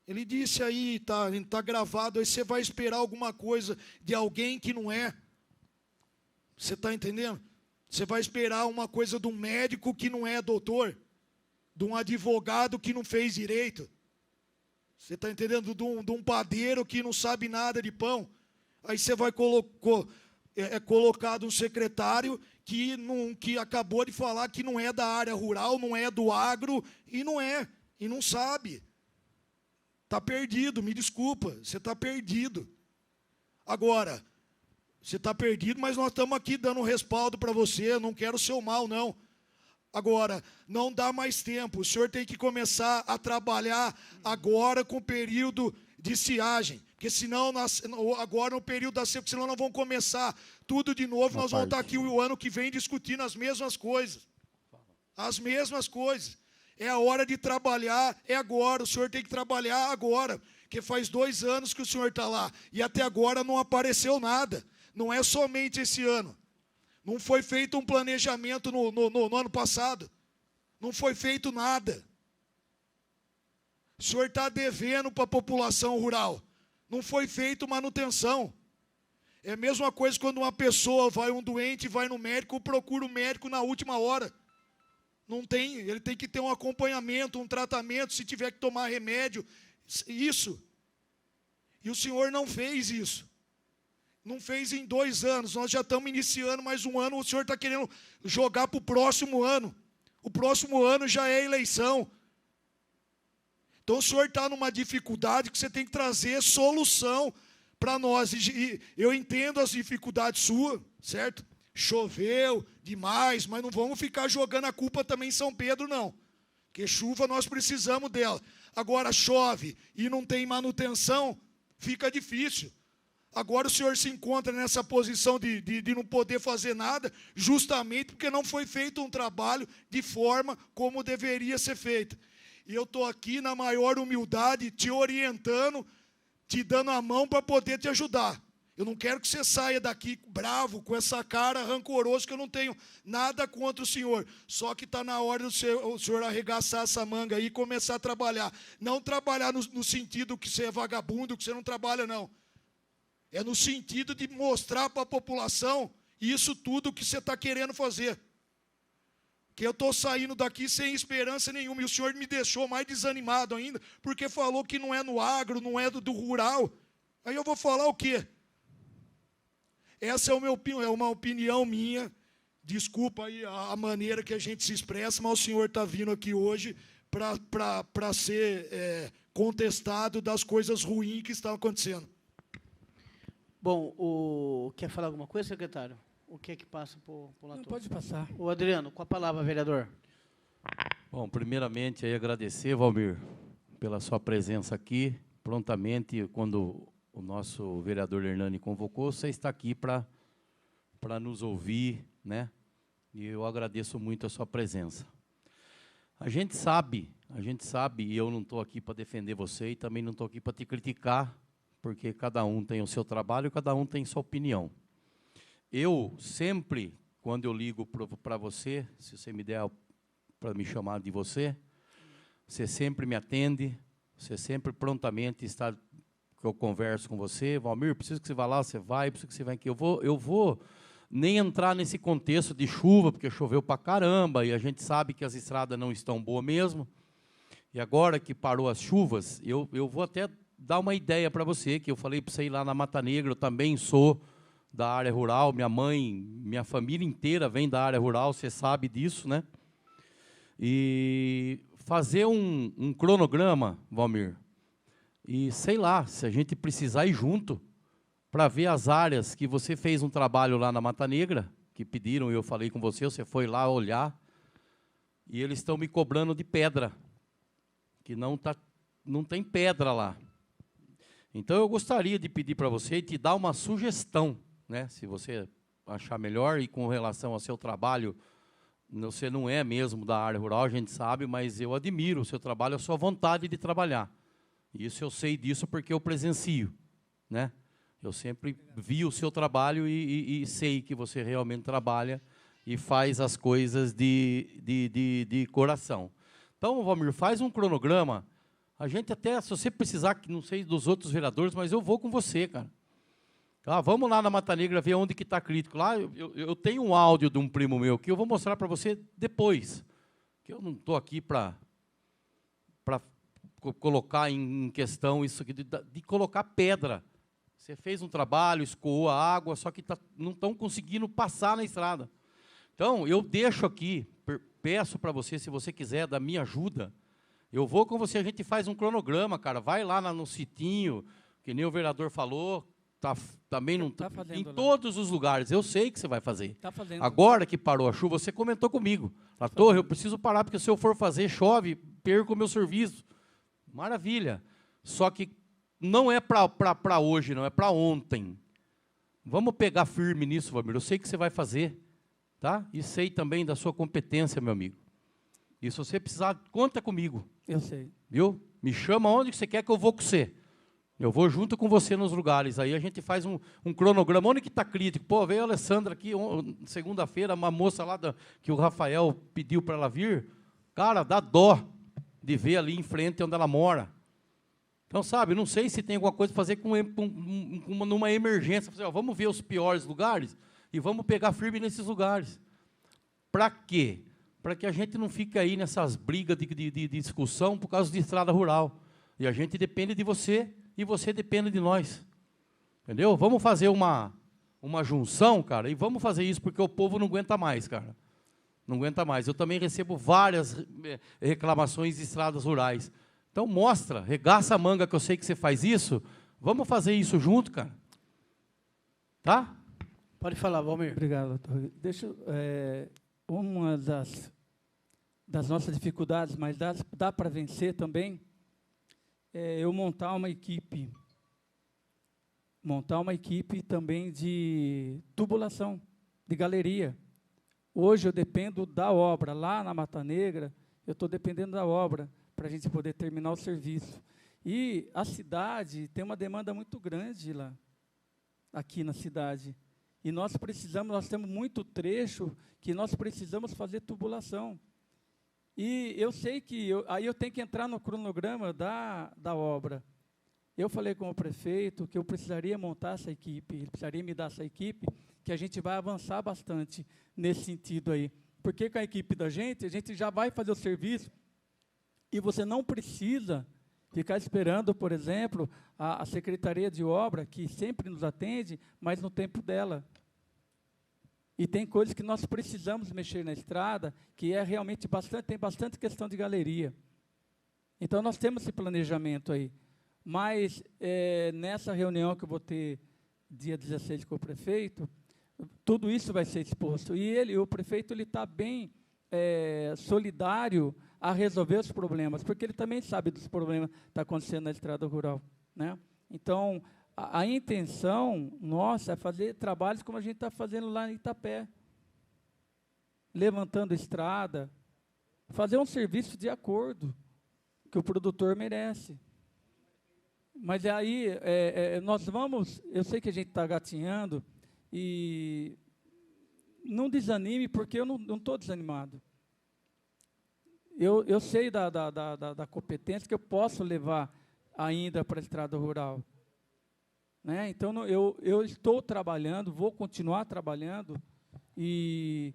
Ele disse aí, tá gravado, aí você vai esperar alguma coisa de alguém que não é. Você está entendendo? Você vai esperar uma coisa de um médico que não é doutor, de um advogado que não fez direito. Você está entendendo? De um padeiro que não sabe nada de pão. Aí você vai colocado um secretário que acabou de falar que não é da área rural, não é do agro, e não é, e não sabe. Está perdido, me desculpa, você está perdido. Agora, você está perdido, mas nós estamos aqui dando respaldo para você, eu não quero o seu mal, não. Agora, não dá mais tempo, o senhor tem que começar a trabalhar agora com o período de estiagem, porque senão, agora no período da seca, senão nós vamos começar tudo de novo, nós vamos estar aqui o ano que vem discutindo as mesmas coisas. As mesmas coisas. É a hora de trabalhar, é agora, o senhor tem que trabalhar agora, porque faz 2 anos que o senhor está lá, e até agora não apareceu nada. Não é somente esse ano. Não foi feito um planejamento no ano passado. Não foi feito nada. O senhor está devendo para a população rural. Não foi feito manutenção. É a mesma coisa quando uma pessoa um doente, vai no médico, procura o médico na última hora. Não tem, ele tem que ter um acompanhamento, um tratamento, se tiver que tomar remédio, isso. E o senhor não fez isso. Não fez em 2 anos, nós já estamos iniciando mais um ano, o senhor está querendo jogar para o próximo ano. O próximo ano já é eleição. Então o senhor está numa dificuldade que você tem que trazer solução para nós. E eu entendo as dificuldades suas, certo? Choveu demais, mas não vamos ficar jogando a culpa também em São Pedro, não. Porque chuva nós precisamos dela. Agora chove e não tem manutenção, fica difícil. Agora o senhor se encontra nessa posição de não poder fazer nada, justamente porque não foi feito um trabalho de forma como deveria ser feito. E eu estou aqui na maior humildade, te orientando, te dando a mão para poder te ajudar. Eu não quero que você saia daqui bravo, com essa cara rancoroso, que eu não tenho nada contra o senhor. Só que está na hora do senhor arregaçar essa manga aí e começar a trabalhar. Não trabalhar no sentido que você é vagabundo, que você não trabalha, não. É no sentido de mostrar para a população isso tudo que você está querendo fazer. Que eu estou saindo daqui sem esperança nenhuma. E o senhor me deixou mais desanimado ainda, porque falou que não é no agro, não é do rural. Aí eu vou falar o quê? Essa é uma opinião minha. Desculpa aí a maneira que a gente se expressa, mas o senhor está vindo aqui hoje para ser contestado das coisas ruins que estão acontecendo. Bom, quer falar alguma coisa, secretário? O que é que passa por lá? Não, pode passar. O Adriano, com a palavra, vereador. Bom, primeiramente, aí agradecer, Valmir, pela sua presença aqui. Prontamente, quando o nosso vereador Hernani convocou, você está aqui para nos ouvir, né? E eu agradeço muito a sua presença. A gente sabe, e eu não estou aqui para defender você e também não estou aqui para te criticar, porque cada um tem o seu trabalho, cada um tem sua opinião. Eu sempre, quando eu ligo para você, se você me der para me chamar de você sempre me atende, você sempre prontamente está, que eu converso com você, Valmir, preciso que você vá lá, você vai, preciso que você venha aqui. Eu vou nem entrar nesse contexto de chuva, porque choveu para caramba, e a gente sabe que as estradas não estão boas mesmo. E agora que parou as chuvas, eu vou até dar uma ideia para você, que eu falei para você ir lá na Mata Negra, eu também sou da área rural, minha mãe, minha família inteira vem da área rural, você sabe disso, né? E fazer um cronograma, Valmir, e sei lá, se a gente precisar ir junto, para ver as áreas que você fez um trabalho lá na Mata Negra, que pediram, eu falei com você foi lá olhar, e eles estão me cobrando de pedra, que não está não tem pedra lá. Então, eu gostaria de pedir para você e te dar uma sugestão, né? Se você achar melhor, e com relação ao seu trabalho, você não é mesmo da área rural, a gente sabe, mas eu admiro o seu trabalho, a sua vontade de trabalhar. Isso eu sei disso porque eu presencio, né? Eu sempre vi o seu trabalho e sei que você realmente trabalha e faz as coisas de coração. Então, Valmir, faz um cronograma. A gente até, se você precisar, não sei dos outros vereadores, mas eu vou com você, cara. Ah, vamos lá na Mata Negra ver onde que está crítico. Lá eu tenho um áudio de um primo meu que eu vou mostrar para você depois. Que eu não estou aqui para colocar em questão isso aqui, de colocar pedra. Você fez um trabalho, escoou a água, só que não estão conseguindo passar na estrada. Então, eu deixo aqui, peço para você, se você quiser, da minha ajuda, eu vou com você, a gente faz um cronograma, cara. Vai lá no sitinho, que nem o vereador falou, também não está em todos os lugares. Eu sei que você vai fazer. Tá fazendo. Agora que parou a chuva, você comentou comigo. A Torre, eu preciso parar, porque se eu for fazer, chove, perco o meu serviço. Maravilha. Só que não é para hoje, não, é para ontem. Vamos pegar firme nisso, Valmir. Eu sei que você vai fazer, tá? E sei também da sua competência, meu amigo. E se você precisar, conta comigo. Eu sei. Viu? Me chama onde você quer que eu vou com você. Eu vou junto com você nos lugares. Aí a gente faz um cronograma. Onde que está crítico? Pô, veio a Alessandra aqui, segunda-feira, uma moça lá que o Rafael pediu para ela vir. Cara, dá dó de ver ali em frente onde ela mora. Então, sabe, não sei se tem alguma coisa para fazer numa emergência. Ó, vamos ver os piores lugares e vamos pegar firme nesses lugares. Para quê? Para que a gente não fique aí nessas brigas de discussão por causa de estrada rural. E a gente depende de você e você depende de nós. Entendeu? Vamos fazer uma junção, cara, e vamos fazer isso porque o povo não aguenta mais, cara. Não aguenta mais. Eu também recebo várias reclamações de estradas rurais. Então, mostra, regaça a manga, que eu sei que você faz isso. Vamos fazer isso junto, cara. Tá? Pode falar, Valmir. Obrigado, doutor. Deixa uma das nossas dificuldades, mas dá para vencer também, eu montar uma equipe também de tubulação, de galeria. Hoje eu dependo da obra. Lá na Mata Negra, eu estou dependendo da obra para a gente poder terminar o serviço. E a cidade tem uma demanda muito grande lá, aqui na cidade. E nós temos muito trecho que nós precisamos fazer tubulação. E eu sei que, aí eu tenho que entrar no cronograma da obra. Eu falei com o prefeito que eu precisaria montar essa equipe, ele precisaria me dar essa equipe, que a gente vai avançar bastante nesse sentido aí. Porque com a equipe da gente, a gente já vai fazer o serviço, e você não precisa ficar esperando, por exemplo, a Secretaria de Obra, que sempre nos atende, mas no tempo dela. E tem coisas que nós precisamos mexer na estrada, que é realmente tem bastante questão de galeria. Então, nós temos esse planejamento aí. Mas, nessa reunião que eu vou ter dia 16 com o prefeito, tudo isso vai ser exposto. E o prefeito está bem solidário a resolver os problemas, porque ele também sabe dos problemas que estão acontecendo na estrada rural, né? Então, a intenção nossa é fazer trabalhos como a gente está fazendo lá em Itapé, levantando estrada, fazer um serviço de acordo que o produtor merece. Mas aí nós vamos, eu sei que a gente está gatinhando, e não desanime, porque eu não estou desanimado. Eu sei da competência que eu posso levar ainda para a estrada rural. Né? Então, eu estou trabalhando, vou continuar trabalhando, e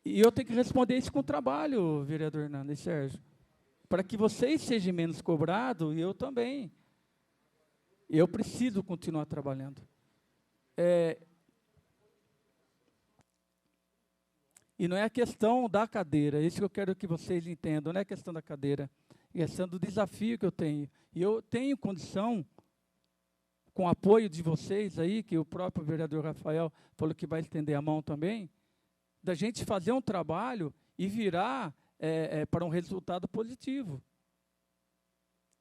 eu tenho que responder isso com trabalho, vereador Hernando e Sérgio, para que vocês sejam menos cobrados, e eu também. Eu preciso continuar trabalhando. E não é a questão da cadeira, isso que eu quero que vocês entendam, não é a questão da cadeira, é a questão do desafio que eu tenho. E eu tenho condição, com o apoio de vocês aí, que o próprio vereador Rafael falou que vai estender a mão também, da gente fazer um trabalho e virar para um resultado positivo.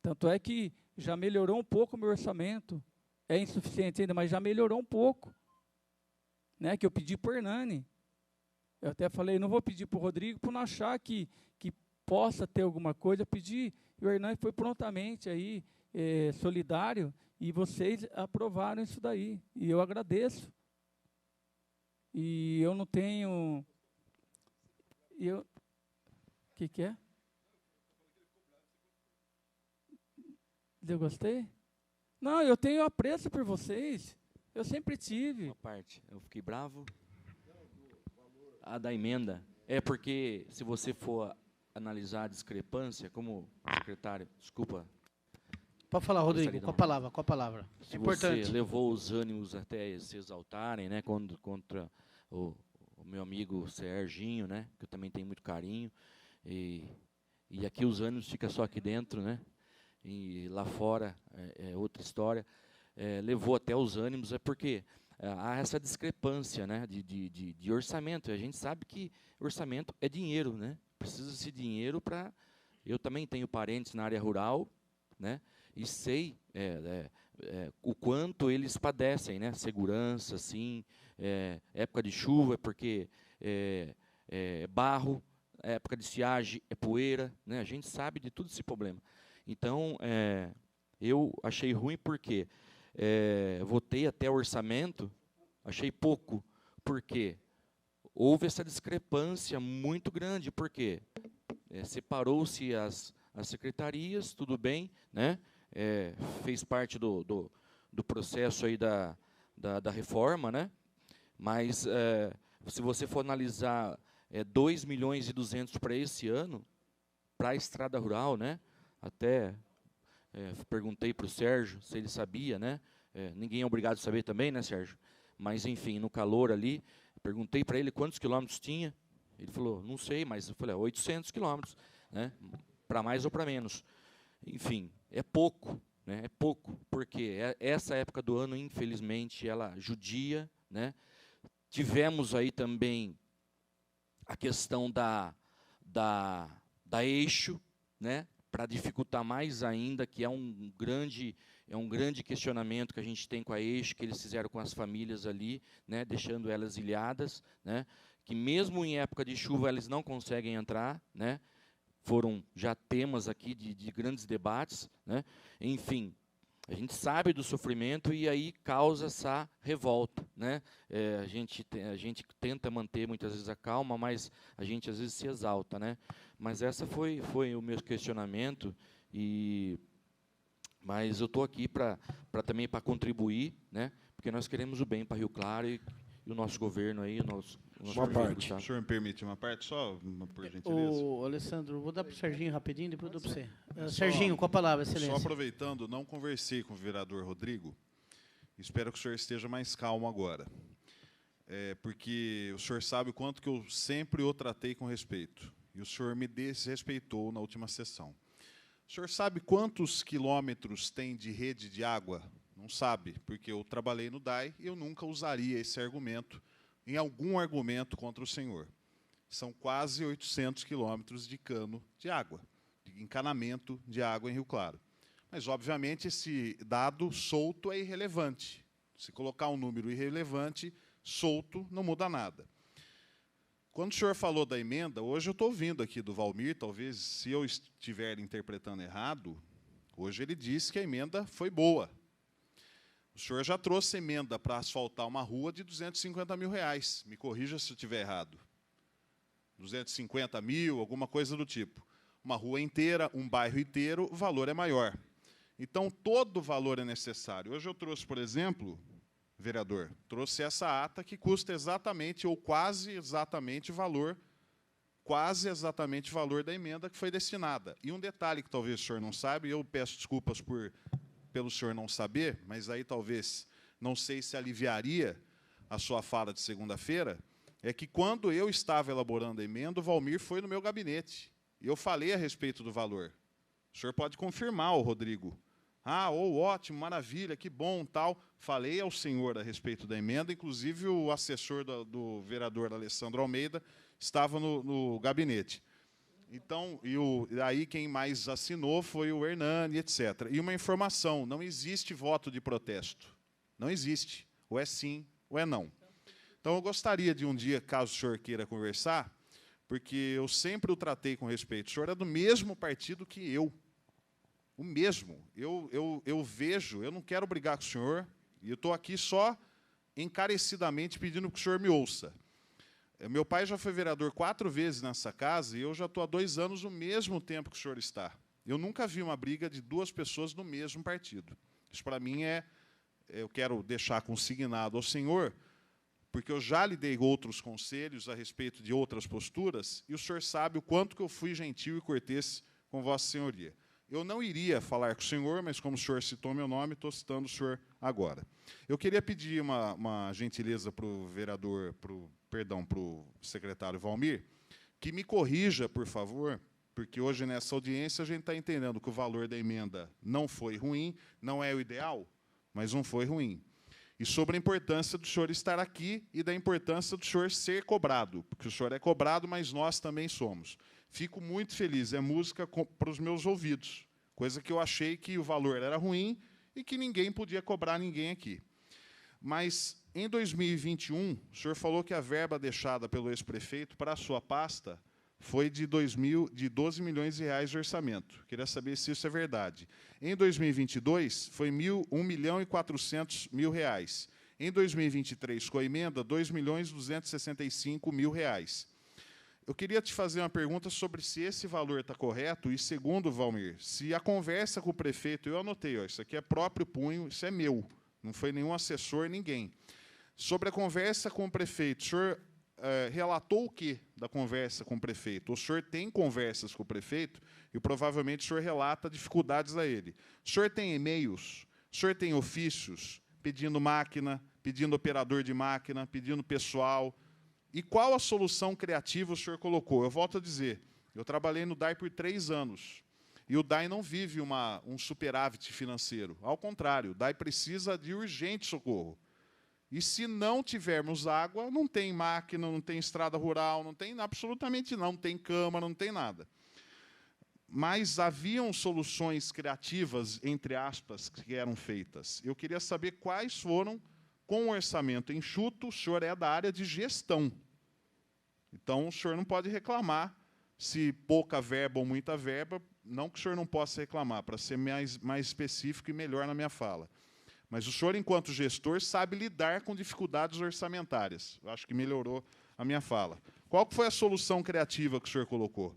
Tanto é que já melhorou um pouco o meu orçamento. É insuficiente ainda, mas já melhorou um pouco. Né, que eu pedi para o Hernani. Eu até falei, não vou pedir para o Rodrigo, por não achar que possa ter alguma coisa. Eu pedi, e o Hernani foi prontamente aí, solidário, e vocês aprovaram isso daí. E eu agradeço. E eu não tenho... O que é? Eu gostei? Não, eu tenho apreço por vocês. Eu sempre tive. Uma parte, eu fiquei bravo. A da emenda. É porque, se você for analisar a discrepância, como secretário, desculpa. Pode falar, Rodrigo, com a palavra. Se Importante. você levou os ânimos até se exaltarem, né, contra o meu amigo Serginho, né, que eu também tenho muito carinho, e aqui os ânimos ficam só aqui dentro, né, e lá fora é outra história. Levou até os ânimos, é porque há essa discrepância, né, de orçamento. A gente sabe que orçamento é dinheiro, né? Precisa-se de dinheiro para... Eu também tenho parentes na área rural, né? E sei o quanto eles padecem, né? Segurança, assim, época de chuva, porque barro, época de estiagem, poeira, né? A gente sabe de todo esse problema. Então, eu achei ruim porque votei até o orçamento, achei pouco, porque houve essa discrepância muito grande, porque separou-se as secretarias, tudo bem, né? Fez parte do processo aí da reforma, né? Mas se você for analisar 2.200.000 para esse ano, para a estrada rural, né? Até perguntei para o Sérgio se ele sabia, né? Ninguém é obrigado a saber também, né, Sérgio? Mas, enfim, no calor ali, perguntei para ele quantos quilômetros tinha. Ele falou, não sei, mas eu falei, 800 quilômetros, né? Para mais ou para menos. Enfim, é pouco, né? É pouco, porque essa época do ano, infelizmente, ela judia, né? Tivemos aí também a questão da eixo, né? Para dificultar mais ainda, que é um grande questionamento que a gente tem com a eixo, que eles fizeram com as famílias ali, né, deixando elas ilhadas, né, que mesmo em época de chuva eles não conseguem entrar, né, foram já temas aqui de grandes debates, né, enfim, a gente sabe do sofrimento e aí causa essa revolta, né, a gente tenta manter muitas vezes a calma, mas a gente às vezes se exalta, né, mas essa foi o meu questionamento, mas eu estou aqui também para contribuir, né, porque nós queremos o bem para Rio Claro e o nosso governo aí, o nosso uma parte. O senhor me permite uma parte só, por gentileza? Alessandro, vou dar para o Serginho rapidinho, depois eu dou para você. Serginho, com a palavra, excelência. Só aproveitando, não conversei com o vereador Rodrigo, espero que o senhor esteja mais calmo agora, porque o senhor sabe o quanto que eu sempre o tratei com respeito, e o senhor me desrespeitou na última sessão. O senhor sabe quantos quilômetros tem de rede de água? Não sabe, porque eu trabalhei no DAI e eu nunca usaria esse argumento em algum argumento contra o senhor. São quase 800 quilômetros de cano de água, de encanamento de água em Rio Claro. Mas, obviamente, esse dado solto é irrelevante. Se colocar um número irrelevante, solto, não muda nada. Quando o senhor falou da emenda, hoje eu estou ouvindo aqui do Valmir, talvez, se eu estiver interpretando errado, hoje ele disse que a emenda foi boa. O senhor já trouxe emenda para asfaltar uma rua de R$250 mil. Me corrija se eu estiver errado. 250 mil, alguma coisa do tipo. Uma rua inteira, um bairro inteiro, o valor é maior. Então, todo o valor é necessário. Hoje eu trouxe, por exemplo, vereador, trouxe essa ata que custa exatamente ou quase exatamente o valor da emenda que foi destinada. E um detalhe que talvez o senhor não saiba, e eu peço desculpas pelo senhor não saber, mas aí talvez, não sei se aliviaria a sua fala de segunda-feira, é que quando eu estava elaborando a emenda, o Valmir foi no meu gabinete. E eu falei a respeito do valor. O senhor pode confirmar, Rodrigo. Ótimo, maravilha, que bom, tal. Falei ao senhor a respeito da emenda, inclusive o assessor do vereador Alessandro Almeida estava no gabinete. Então, aí quem mais assinou foi o Hernani, etc. E uma informação, não existe voto de protesto. Não existe. Ou é sim, ou é não. Então, eu gostaria de um dia, caso o senhor queira conversar, porque eu sempre o tratei com respeito. O senhor é do mesmo partido que eu. O mesmo. Eu vejo, eu não quero brigar com o senhor, e eu estou aqui só encarecidamente pedindo que o senhor me ouça. Meu pai já foi vereador 4 vezes nessa casa e eu já estou há 2 anos no mesmo tempo que o senhor está. Eu nunca vi uma briga de 2 pessoas no mesmo partido. Isso, para mim, eu quero deixar consignado ao senhor, porque eu já lhe dei outros conselhos a respeito de outras posturas, e o senhor sabe o quanto que eu fui gentil e cortês com Vossa Senhoria. Eu não iria falar com o senhor, mas como o senhor citou meu nome, estou citando o senhor agora. Eu queria pedir uma gentileza para o vereador, para o secretário Valmir, que me corrija, por favor, porque hoje nessa audiência a gente está entendendo que o valor da emenda não foi ruim, não é o ideal, mas não foi ruim. E sobre a importância do senhor estar aqui e da importância do senhor ser cobrado, porque o senhor é cobrado, mas nós também somos. Fico muito feliz, é música para os meus ouvidos, coisa que eu achei que o valor era ruim e que ninguém podia cobrar ninguém aqui. Mas, em 2021, o senhor falou que a verba deixada pelo ex-prefeito para a sua pasta foi de 12 milhões de reais de orçamento. Queria saber se isso é verdade. Em 2022, foi 1.400.000 reais. Em 2023, com a emenda, 2.265.000 reais. Eu queria te fazer uma pergunta sobre se esse valor está correto e, segundo, Valmir, se a conversa com o prefeito, eu anotei, ó, isso aqui é próprio punho, isso é meu, não foi nenhum assessor, ninguém. Sobre a conversa com o prefeito, o senhor relatou o que da conversa com o prefeito? O senhor tem conversas com o prefeito e provavelmente o senhor relata dificuldades a ele. O senhor tem e-mails, o senhor tem ofícios pedindo máquina, pedindo operador de máquina, pedindo pessoal. E qual a solução criativa o senhor colocou? Eu volto a dizer, eu trabalhei no DAI por 3 anos. E o DAI não vive um superávit financeiro. Ao contrário, o DAI precisa de urgente socorro. E se não tivermos água, não tem máquina, não tem estrada rural, não tem absolutamente não tem câmara, não tem nada. Mas haviam soluções criativas, entre aspas, que eram feitas. Eu queria saber quais foram, com o orçamento enxuto, o senhor é da área de gestão. Então, o senhor não pode reclamar se pouca verba ou muita verba, não que o senhor não possa reclamar, para ser mais específico e melhor na minha fala. Mas o senhor, enquanto gestor, sabe lidar com dificuldades orçamentárias. Eu acho que melhorou a minha fala. Qual foi a solução criativa que o senhor colocou?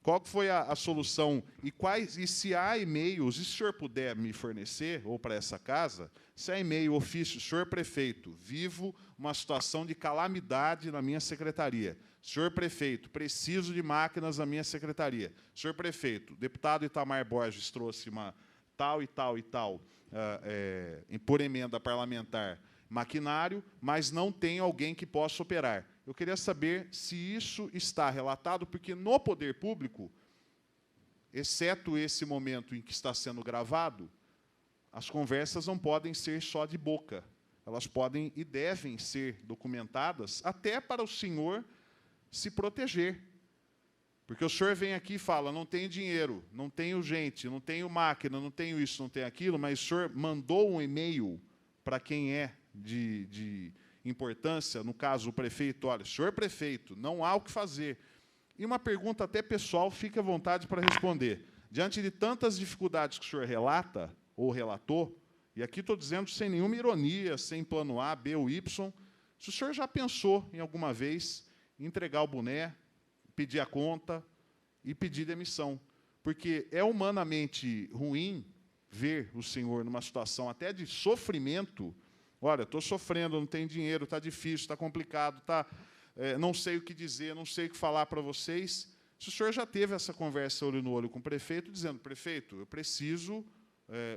Qual foi a solução? E se há e-mails, e se o senhor puder me fornecer, ou para essa casa, se há e-mail, ofício, senhor prefeito, vivo uma situação de calamidade na minha secretaria. Senhor prefeito, preciso de máquinas na minha secretaria. Senhor prefeito, deputado Itamar Borges trouxe uma tal e tal e tal, por emenda parlamentar, maquinário, mas não tem alguém que possa operar. Eu queria saber se isso está relatado, porque no poder público, exceto esse momento em que está sendo gravado, as conversas não podem ser só de boca. Elas podem e devem ser documentadas, até para o senhor se proteger. Porque o senhor vem aqui e fala, não tenho dinheiro, não tenho gente, não tenho máquina, não tenho isso, não tenho aquilo, mas o senhor mandou um e-mail para quem é de importância, no caso o prefeito, olha, senhor prefeito, não há o que fazer. E uma pergunta até pessoal, fique à vontade para responder. Diante de tantas dificuldades que o senhor relata, ou relatou, e aqui estou dizendo sem nenhuma ironia, sem plano A, B ou Y, se o senhor já pensou em alguma vez em entregar o boné, pedir a conta e pedir demissão. Porque é humanamente ruim ver o senhor numa situação até de sofrimento. Olha, estou sofrendo, não tenho dinheiro, está difícil, está complicado, não sei o que dizer, não sei o que falar para vocês. Se o senhor já teve essa conversa olho no olho com o prefeito, dizendo, prefeito, eu preciso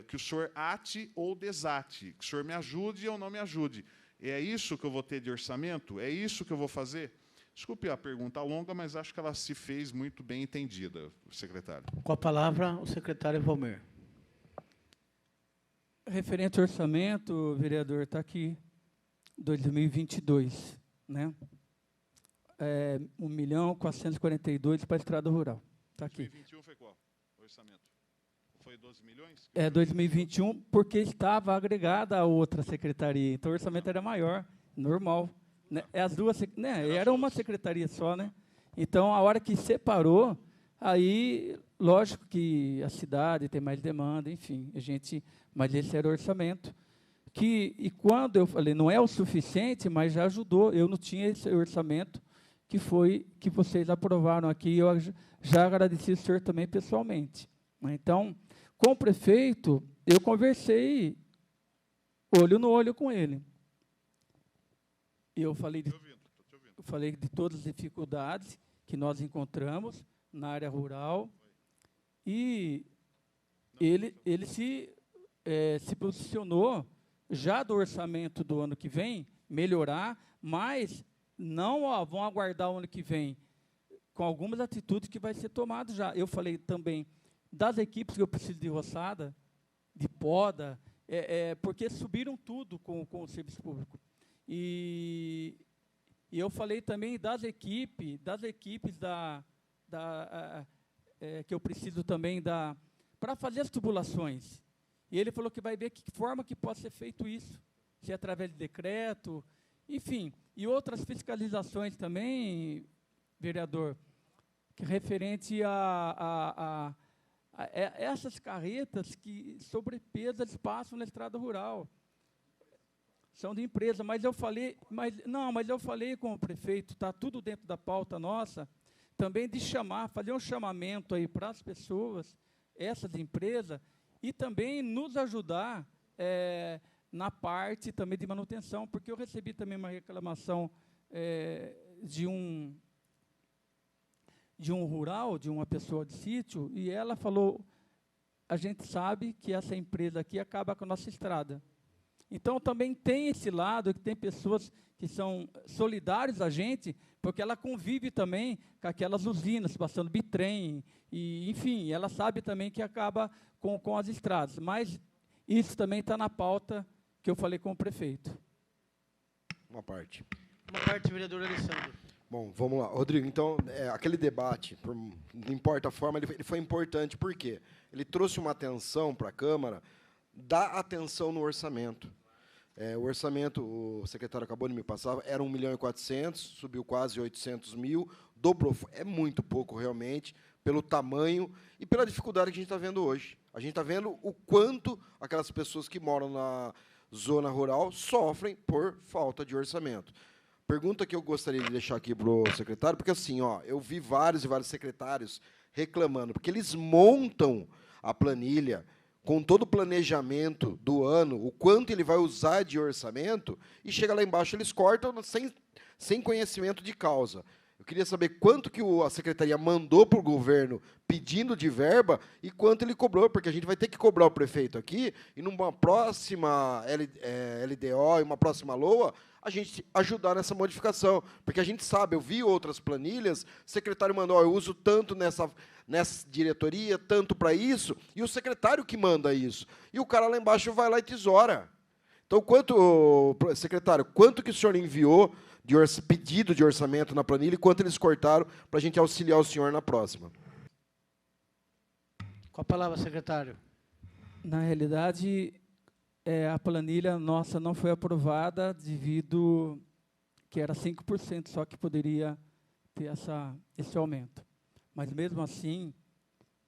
que o senhor ate ou desate, que o senhor me ajude ou não me ajude. É isso que eu vou ter de orçamento? É isso que eu vou fazer? Desculpe a pergunta longa, mas acho que ela se fez muito bem entendida, secretário. Com a palavra, o secretário Valmir. Referente ao orçamento, vereador, está aqui, 2022, né? 1.442.000 para a estrada rural. Está aqui. 2021 foi qual o orçamento? Foi 12 milhões? É 2021, porque estava agregada a outra secretaria, então o orçamento era maior, normal. Né? As duas, né? Era uma secretaria só, né? Então, a hora que separou, aí, lógico que a cidade tem mais demanda, enfim, mas esse era o orçamento. E quando eu falei, não é o suficiente, mas já ajudou, eu não tinha esse orçamento que vocês aprovaram aqui, eu já agradeci o senhor também pessoalmente. Então, com o prefeito, eu conversei olho no olho com ele. Eu falei de todas as dificuldades que nós encontramos na área rural e ele se posicionou já do orçamento do ano que vem, melhorar, mas não vão aguardar o ano que vem com algumas atitudes que vai ser tomado já. Eu falei também das equipes que eu preciso de roçada, de poda, porque subiram tudo com o serviço público. E eu falei também das equipes que eu preciso também para fazer as tubulações. E ele falou que vai ver que forma que pode ser feito isso, se é através de decreto, enfim. E outras fiscalizações também, vereador, que referente a essas carretas que sobrepesas passam na estrada rural. São de empresa, mas eu falei com o prefeito, está tudo dentro da pauta nossa, também de fazer um chamamento aí para as pessoas, essas empresas, e também nos ajudar na parte também de manutenção, porque eu recebi também uma reclamação de um rural, de uma pessoa de sítio, e ela falou, a gente sabe que essa empresa aqui acaba com a nossa estrada. Então, também tem esse lado, que tem pessoas que são solidárias a gente, porque ela convive também com aquelas usinas, passando bitrem, e, enfim, ela sabe também que acaba com as estradas. Mas isso também está na pauta que eu falei com o prefeito. Uma parte, vereador Alessandro. Bom, vamos lá. Rodrigo, então, aquele debate, não importa a forma, ele foi importante, por quê? Ele trouxe uma atenção para a Câmara, dá atenção no orçamento. O orçamento, o secretário acabou de me passar, era 1.400.000, subiu quase 800.000, dobrou. É muito pouco, realmente, pelo tamanho e pela dificuldade que a gente está vendo hoje. A gente está vendo o quanto aquelas pessoas que moram na zona rural sofrem por falta de orçamento. Pergunta que eu gostaria de deixar aqui para o secretário, porque assim, eu vi vários e vários secretários reclamando, porque eles montam a planilha com todo o planejamento do ano, o quanto ele vai usar de orçamento, e chega lá embaixo, eles cortam sem conhecimento de causa. Eu queria saber quanto que a secretaria mandou para o governo pedindo de verba e quanto ele cobrou, porque a gente vai ter que cobrar o prefeito aqui, e numa próxima LDO e uma próxima LOA, a gente ajudar nessa modificação. Porque a gente sabe, eu vi outras planilhas, o secretário mandou, eu uso tanto nessa diretoria, tanto para isso, e o secretário que manda isso. E o cara lá embaixo vai lá e tesoura. Então, secretário, quanto que o senhor enviou de pedido de orçamento na planilha e quanto eles cortaram para a gente auxiliar o senhor na próxima? Com a palavra, secretário. Na realidade, a planilha nossa não foi aprovada devido que era 5% só que poderia ter esse aumento. Mas, mesmo assim,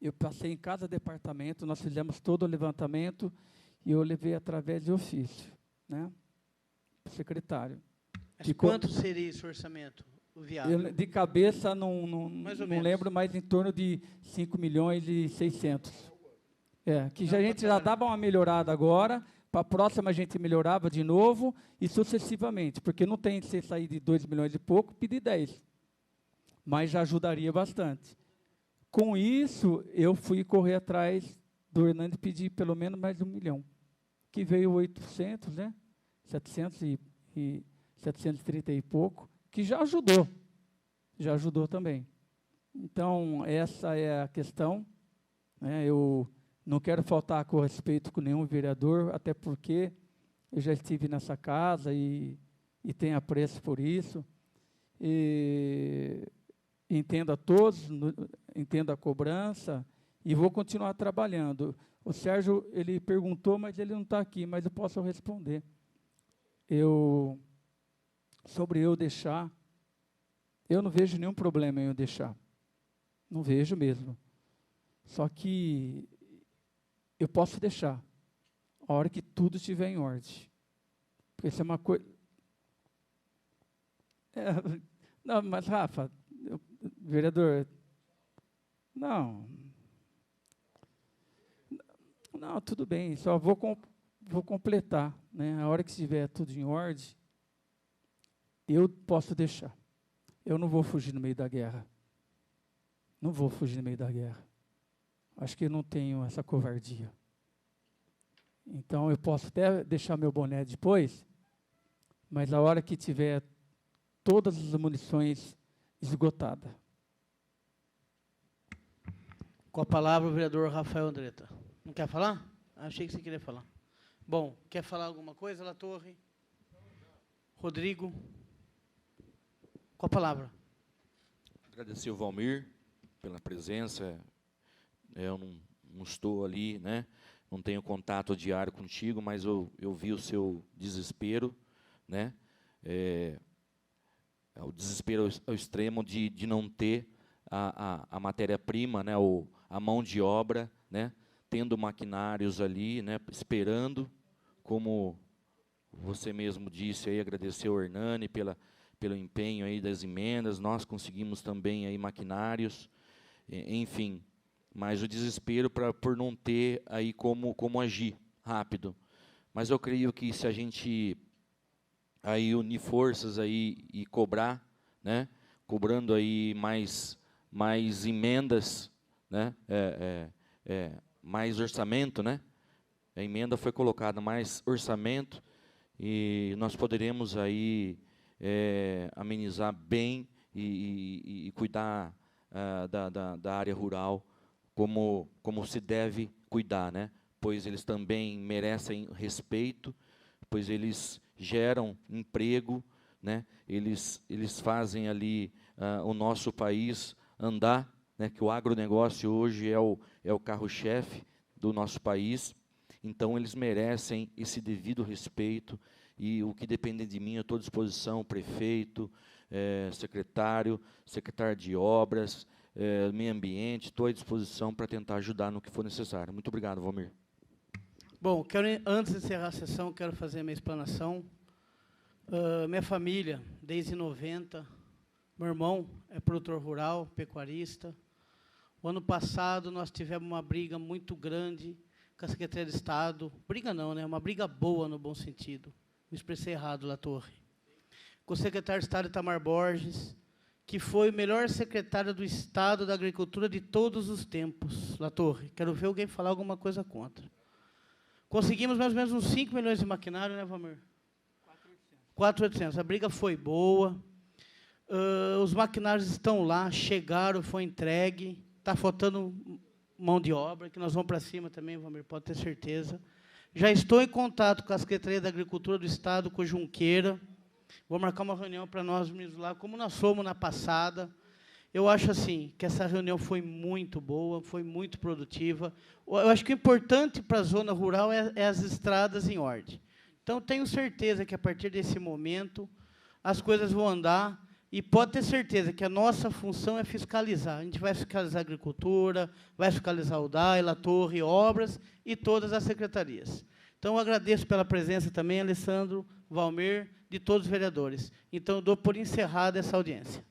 eu passei em cada departamento, nós fizemos todo o levantamento e eu levei através de ofício, né, para o secretário. Mas quanto seria esse orçamento, o viável? De cabeça, não lembro, mas em torno de 5.600.000. Que a gente já dava uma melhorada agora, para a próxima a gente melhorava de novo e sucessivamente, porque não tem que você sair de 2 milhões e pouco, pedir 10. Mas já ajudaria bastante. Com isso, eu fui correr atrás do Hernando e pedir pelo menos mais 1 milhão, que veio 800, né? 730 e pouco, que já ajudou também. Então, essa é a questão, né? Eu não quero faltar com respeito com nenhum vereador, até porque eu já estive nessa casa e tenho apreço por isso. entendo a todos, entendo a cobrança e vou continuar trabalhando. O Sérgio, ele perguntou, mas ele não está aqui, mas eu posso responder. Sobre eu deixar, eu não vejo nenhum problema em eu deixar. Não vejo mesmo. Só que eu posso deixar a hora que tudo estiver em ordem. Porque isso é uma coisa... não, mas, Rafa, vereador, não, tudo bem, só vou completar, né? A hora que estiver tudo em ordem, eu posso deixar. Eu não vou fugir no meio da guerra. Não vou fugir no meio da guerra. Acho que eu não tenho essa covardia. Então, eu posso até deixar meu boné depois, mas a hora que tiver todas as munições esgotadas. Com a palavra, o vereador Rafael Andretta. Não quer falar? Achei que você queria falar. Bom, quer falar alguma coisa, Latorre? Rodrigo? Com a palavra. Agradecer o Valmir pela presença. Eu não estou ali, né? Não tenho contato diário contigo, mas eu vi o seu desespero, né? O desespero ao extremo de não ter a matéria-prima, né? A mão de obra, né? Tendo maquinários ali, né? Esperando, como você mesmo disse, aí, agradecer ao Hernani pelo empenho aí das emendas, nós conseguimos também aí maquinários, enfim, mas o desespero por não ter aí como agir rápido. Mas eu creio que se a gente aí unir forças aí e cobrar, né, cobrando aí mais emendas, né, mais orçamento, né, a emenda foi colocada mais orçamento e nós poderemos aí amenizar bem e cuidar da área rural como se deve cuidar, né? Pois eles também merecem respeito, pois eles geram emprego, né? Eles fazem ali o nosso país andar, né? Que o agronegócio hoje é o carro-chefe do nosso país, então eles merecem esse devido respeito e o que depender de mim eu estou à disposição, prefeito, secretário de obras, meio ambiente, estou à disposição para tentar ajudar no que for necessário. Muito obrigado, Valmir. Bom, antes de encerrar a sessão, quero fazer a minha explanação. Minha família, desde 90, meu irmão é produtor rural, pecuarista. O ano passado, nós tivemos uma briga muito grande com a Secretaria de Estado. Briga não, né? Uma briga boa, no bom sentido. Me expressei errado, Latorre. Com o secretário de Estado, Itamar Borges, que foi o melhor secretário do Estado da Agricultura de todos os tempos. Latorre, quero ver alguém falar alguma coisa contra. Conseguimos mais ou menos uns 5 milhões de maquinário, né, Valmir? 4.800. A briga foi boa. Os maquinários estão lá, chegaram, foi entregue. Está faltando mão de obra, que nós vamos para cima também, Valmir, pode ter certeza. Já estou em contato com a Secretaria da Agricultura do Estado, com o Junqueira. Vou marcar uma reunião para nós mesmos lá, como nós fomos na passada. Eu acho assim, que essa reunião foi muito boa, foi muito produtiva. Eu acho que o importante para a zona rural é as estradas em ordem. Então, tenho certeza que, a partir desse momento, as coisas vão andar, e pode ter certeza que a nossa função é fiscalizar. A gente vai fiscalizar a agricultura, vai fiscalizar o DAI, Latorre, obras e todas as secretarias. Então, eu agradeço pela presença também, Alessandro, Valmir, de todos os vereadores. Então, eu dou por encerrada essa audiência.